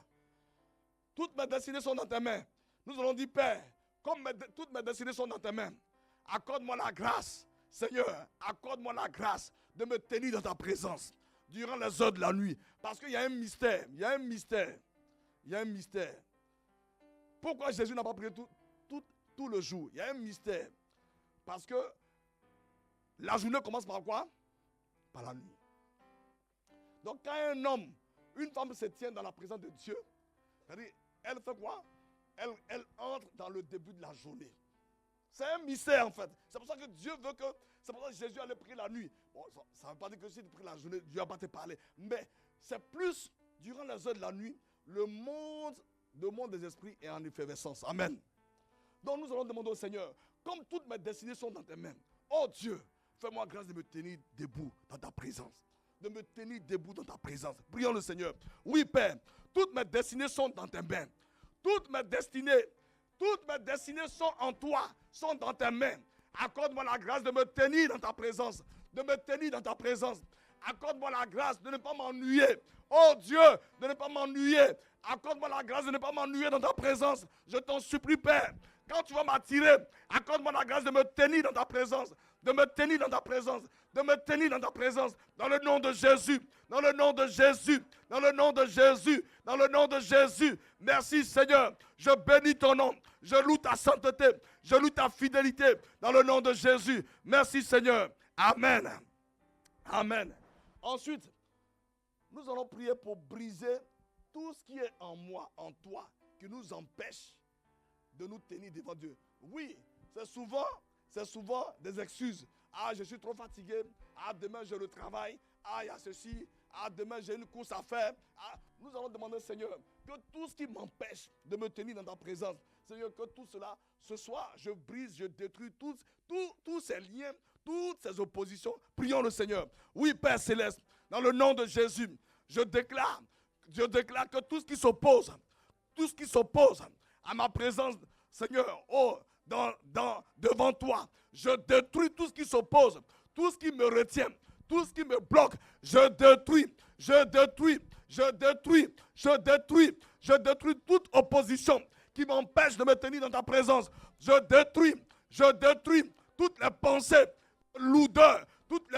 Toutes mes destinées sont dans tes mains. Nous allons dire, Père, comme toutes mes destinées sont dans tes mains, accorde-moi la grâce, Seigneur, accorde-moi la grâce de me tenir dans ta présence durant les heures de la nuit. Parce qu'il y a un mystère, il y a un mystère, il y a un mystère. Pourquoi Jésus n'a pas prié tout le jour? Il y a un mystère. Parce que la journée commence par quoi? Par la nuit. Donc quand un homme, une femme se tient dans la présence de Dieu, c'est-à-dire, elle fait quoi? Elle entre dans le début de la journée. C'est un mystère en fait. C'est pour ça que Dieu veut que... C'est pour ça que Jésus allait prier la nuit. Bon, ça ne veut pas dire que si tu pries la journée, Dieu ne va pas te parler. Mais c'est plus, durant les heures de la nuit, le monde des esprits est en effervescence. Amen. Donc nous allons demander au Seigneur, comme toutes mes destinées sont dans tes mains, oh Dieu, fais-moi grâce de me tenir debout dans ta présence. De me tenir debout dans ta présence. Prions le Seigneur. Oui, Père, toutes mes destinées sont dans tes mains. Toutes mes destinées sont en toi, sont dans tes mains. Accorde-moi la grâce de me tenir dans ta présence. De me tenir dans ta présence. Accorde-moi la grâce de ne pas m'ennuyer. Oh Dieu, de ne pas m'ennuyer. Accorde-moi la grâce de ne pas m'ennuyer dans ta présence. Je t'en supplie, Père. Quand tu vas m'attirer, accorde-moi la grâce de me tenir dans ta présence. De me tenir dans ta présence. De me tenir dans ta présence. Dans le nom de Jésus. Dans le nom de Jésus. Dans le nom de Jésus. Dans le nom de Jésus. Merci Seigneur. Je bénis ton nom. Je loue ta sainteté. Je loue ta fidélité. Dans le nom de Jésus. Merci Seigneur. Amen. Amen. Ensuite, nous allons prier pour briser tout ce qui est en moi, en toi, qui nous empêche de nous tenir devant Dieu. Oui, c'est souvent des excuses. Ah, je suis trop fatigué. Ah, demain j'ai le travail. Ah, il y a ceci. Ah, demain j'ai une course à faire. Ah, nous allons demander, Seigneur, que tout ce qui m'empêche de me tenir dans ta présence, Seigneur, que tout cela, ce soir, je brise, je détruis tous ces liens, toutes ces oppositions. Prions le Seigneur. Oui, Père Céleste, dans le nom de Jésus, je déclare que tout ce qui s'oppose à ma présence, Seigneur, oh, devant toi, je détruis tout ce qui s'oppose, tout ce qui me retient, tout ce qui me bloque, je détruis toute opposition qui m'empêche de me tenir dans ta présence. Je détruis toutes les pensées de lourdeur, toutes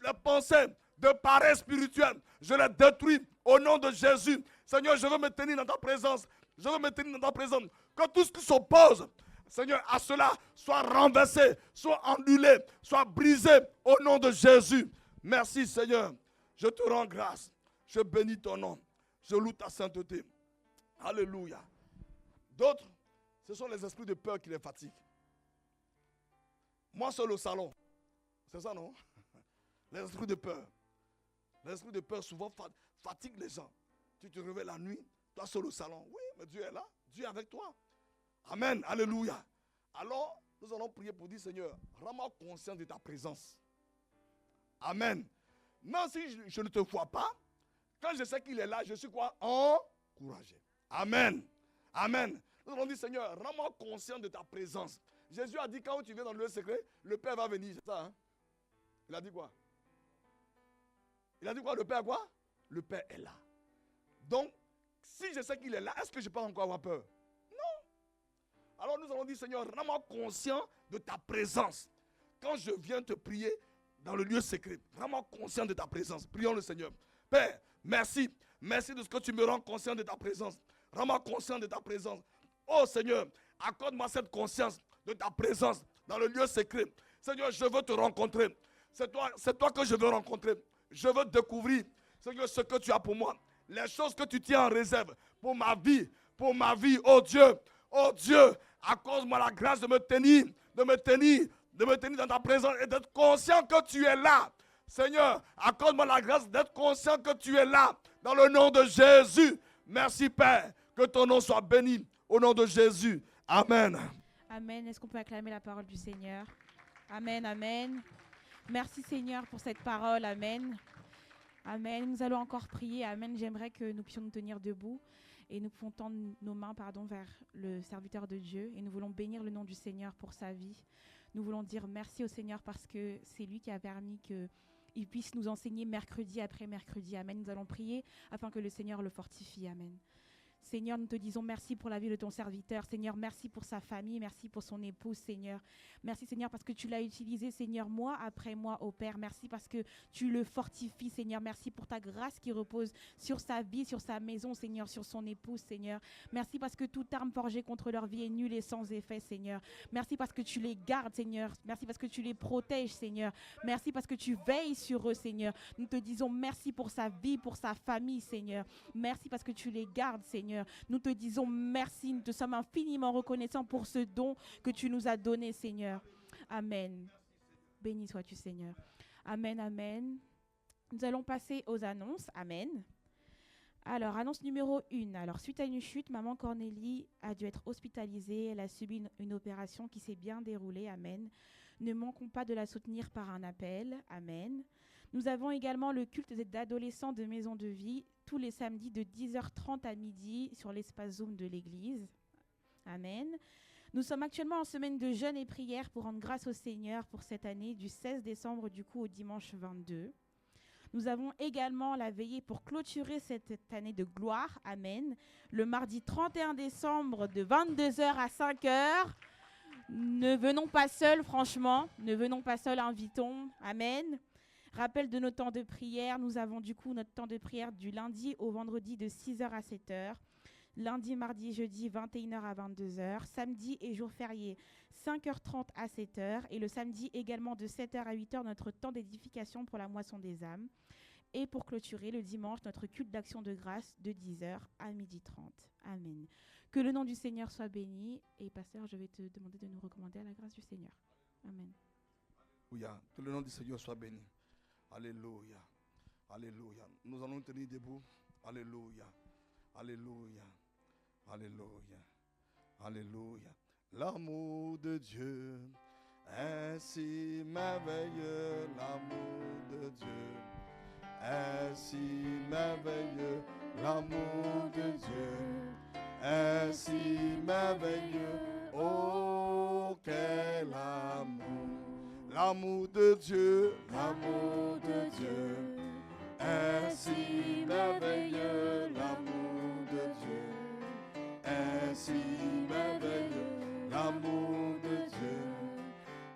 les pensées de paresse spirituelle. Je les détruis au nom de Jésus. Seigneur, je veux me tenir dans ta présence. Que tout ce qui s'oppose, Seigneur, à cela soit renversé, soit annulé, soit brisé au nom de Jésus. Merci Seigneur. Je te rends grâce. Je bénis ton nom. Je loue ta sainteté. Alléluia. D'autres, ce sont les esprits de peur qui les fatiguent. Moi seul au salon. C'est ça, non? Les esprits de peur. Les esprits de peur souvent fatiguent les gens. Tu te réveilles la nuit, toi seul au salon. Oui, mais Dieu est là. Dieu est avec toi. Amen. Alléluia. Alors, nous allons prier pour dire, Seigneur, rends-moi conscient de ta présence. Amen. Même si je ne te vois pas, quand je sais qu'il est là, je suis quoi? Encouragé. Amen. Amen. Nous allons dire, Seigneur, rends-moi conscient de ta présence. Jésus a dit, quand tu viens dans le lieu secret, le Père va venir. C'est ça, hein? Il a dit quoi? Il a dit quoi? Le Père quoi? Le Père est là. Donc, si je sais qu'il est là, est-ce que je peux encore avoir peur? Non. Alors nous allons dire, Seigneur, rends-moi conscient de ta présence. Quand je viens te prier dans le lieu secret, rends-moi conscient de ta présence. Prions le Seigneur. Père, merci. Merci de ce que tu me rends conscient de ta présence. Rends-moi conscient de ta présence. Oh Seigneur, accorde-moi cette conscience de ta présence dans le lieu secret. Seigneur, je veux te rencontrer. C'est toi que je veux rencontrer. Je veux découvrir, Seigneur, ce que tu as pour moi. Les choses que tu tiens en réserve pour ma vie. Oh Dieu, accorde-moi la grâce de me tenir dans ta présence et d'être conscient que tu es là. Seigneur, accorde-moi la grâce d'être conscient que tu es là. Dans le nom de Jésus. Merci Père. Que ton nom soit béni. Au nom de Jésus. Amen. Amen. Est-ce qu'on peut acclamer la parole du Seigneur? Amen, amen. Merci Seigneur pour cette parole. Amen. Amen. Nous allons encore prier. Amen. J'aimerais que nous puissions nous tenir debout et nous pouvons tendre nos mains vers le serviteur de Dieu et nous voulons bénir le nom du Seigneur pour sa vie. Nous voulons dire merci au Seigneur parce que c'est lui qui a permis qu'il puisse nous enseigner mercredi après mercredi. Amen. Nous allons prier afin que le Seigneur le fortifie. Amen. Seigneur, nous te disons merci pour la vie de ton serviteur. Seigneur, merci pour sa famille, merci pour son épouse, Seigneur. Merci, Seigneur, parce que tu l'as utilisé, Seigneur, mois après mois, au Père. Merci parce que tu le fortifies, Seigneur. Merci pour ta grâce qui repose sur sa vie, sur sa maison, Seigneur, sur son épouse, Seigneur. Merci parce que toute arme forgée contre leur vie est nulle et sans effet, Seigneur. Merci parce que tu les gardes, Seigneur. Merci parce que tu les protèges, Seigneur. Merci parce que tu veilles sur eux, Seigneur. Nous te disons merci pour sa vie, pour sa famille, Seigneur. Merci parce que tu les gardes, Seigneur. Nous te disons merci, nous te sommes infiniment reconnaissants pour ce don que tu nous as donné, Seigneur. Amen. Béni sois-tu, Seigneur. Amen, amen. Nous allons passer aux annonces. Amen. Alors, annonce numéro 1. Alors, suite à une chute, maman Cornélie a dû être hospitalisée. Elle a subi une opération qui s'est bien déroulée. Amen. Ne manquons pas de la soutenir par un appel. Amen. Nous avons également le culte d'adolescents de Maison de Vie tous les samedis de 10h30 à midi sur l'espace Zoom de l'église. Amen. Nous sommes actuellement en semaine de jeûne et prière pour rendre grâce au Seigneur pour cette année du 16 décembre au dimanche 22. Nous avons également la veillée pour clôturer cette année de gloire. Amen. Le mardi 31 décembre de 22h à 5h. Ne venons pas seuls, franchement. Ne venons pas seuls, invitons. Amen. Rappel de nos temps de prière, nous avons du coup notre temps de prière du lundi au vendredi de 6h à 7h, lundi, mardi, jeudi 21h à 22h, samedi et jour férié 5h30 à 7h et le samedi également de 7h à 8h notre temps d'édification pour la moisson des âmes et pour clôturer le dimanche notre culte d'action de grâce de 10h à 12h30. Amen. Que le nom du Seigneur soit béni et pasteur, je vais te demander de nous recommander à la grâce du Seigneur. Amen. Alléluia. Que le nom du Seigneur soit béni. Alléluia. Alléluia. Nous allons tenir debout. Alléluia. Alléluia. Alléluia. Alléluia. L'amour de Dieu est si merveilleux. L'amour de Dieu est si merveilleux. L'amour de Dieu est si merveilleux. Oh, quel amour. L'amour de Dieu est si merveilleux. L'amour de Dieu est si merveilleux. L'amour de Dieu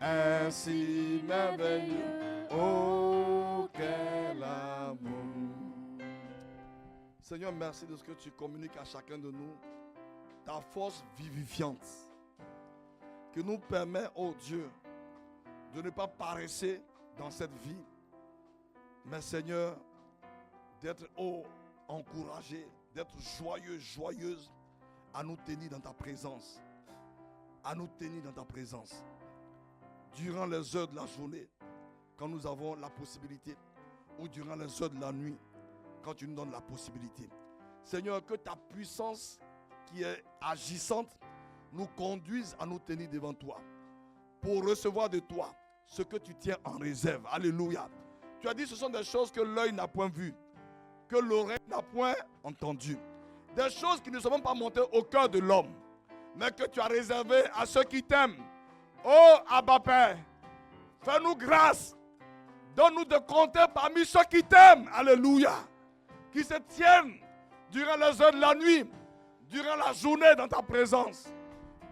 est si merveilleux. Oh, quel amour. Seigneur, merci de ce que tu communiques à chacun de nous. Ta force vivifiante qui nous permet, oh Dieu, de ne pas paresser dans cette vie, mais Seigneur, d'être encouragé, d'être joyeux, joyeuse, à nous tenir dans ta présence, à nous tenir dans ta présence, durant les heures de la journée, quand nous avons la possibilité, ou durant les heures de la nuit, quand tu nous donnes la possibilité. Seigneur, que ta puissance qui est agissante nous conduise à nous tenir devant toi. pour recevoir de toi ce que tu tiens en réserve. Alléluia. Tu as dit ce sont des choses que l'œil n'a point vues, que l'oreille n'a point entendues. Des choses qui ne sont même pas montées au cœur de l'homme, mais que tu as réservées à ceux qui t'aiment. Oh Abba Père, fais-nous grâce. Donne-nous de compter parmi ceux qui t'aiment. Alléluia. Qui se tiennent durant les heures de la nuit, durant la journée dans ta présence.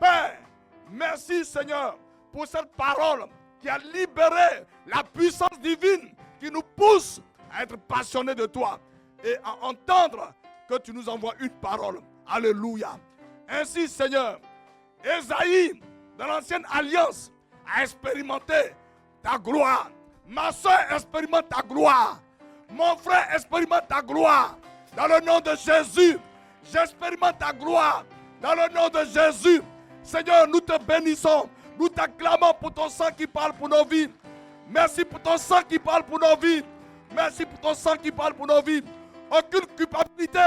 Père, merci Seigneur pour cette parole qui a libéré la puissance divine qui nous pousse à être passionnés de toi et à entendre que tu nous envoies une parole. Alléluia. Ainsi Seigneur, Ésaïe dans l'ancienne alliance a expérimenté ta gloire. Ma soeur expérimente ta gloire. Mon frère expérimente ta gloire. Dans le nom de Jésus, j'expérimente ta gloire. Dans le nom de Jésus, Seigneur, nous te bénissons. Nous t'acclamons pour ton sang qui parle pour nos vies. Merci pour ton sang qui parle pour nos vies. Merci pour ton sang qui parle pour nos vies. Aucune culpabilité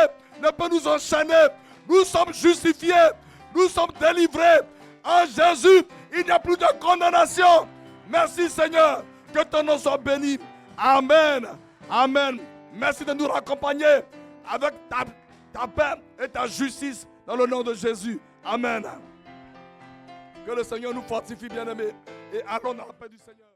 ne peut nous enchaîner. Nous sommes justifiés. Nous sommes délivrés. En Jésus, il n'y a plus de condamnation. Merci Seigneur. Que ton nom soit béni. Amen. Amen. Merci de nous raccompagner avec ta paix et ta justice dans le nom de Jésus. Amen. Que le Seigneur nous fortifie, bien-aimés. Et allons dans la paix du Seigneur.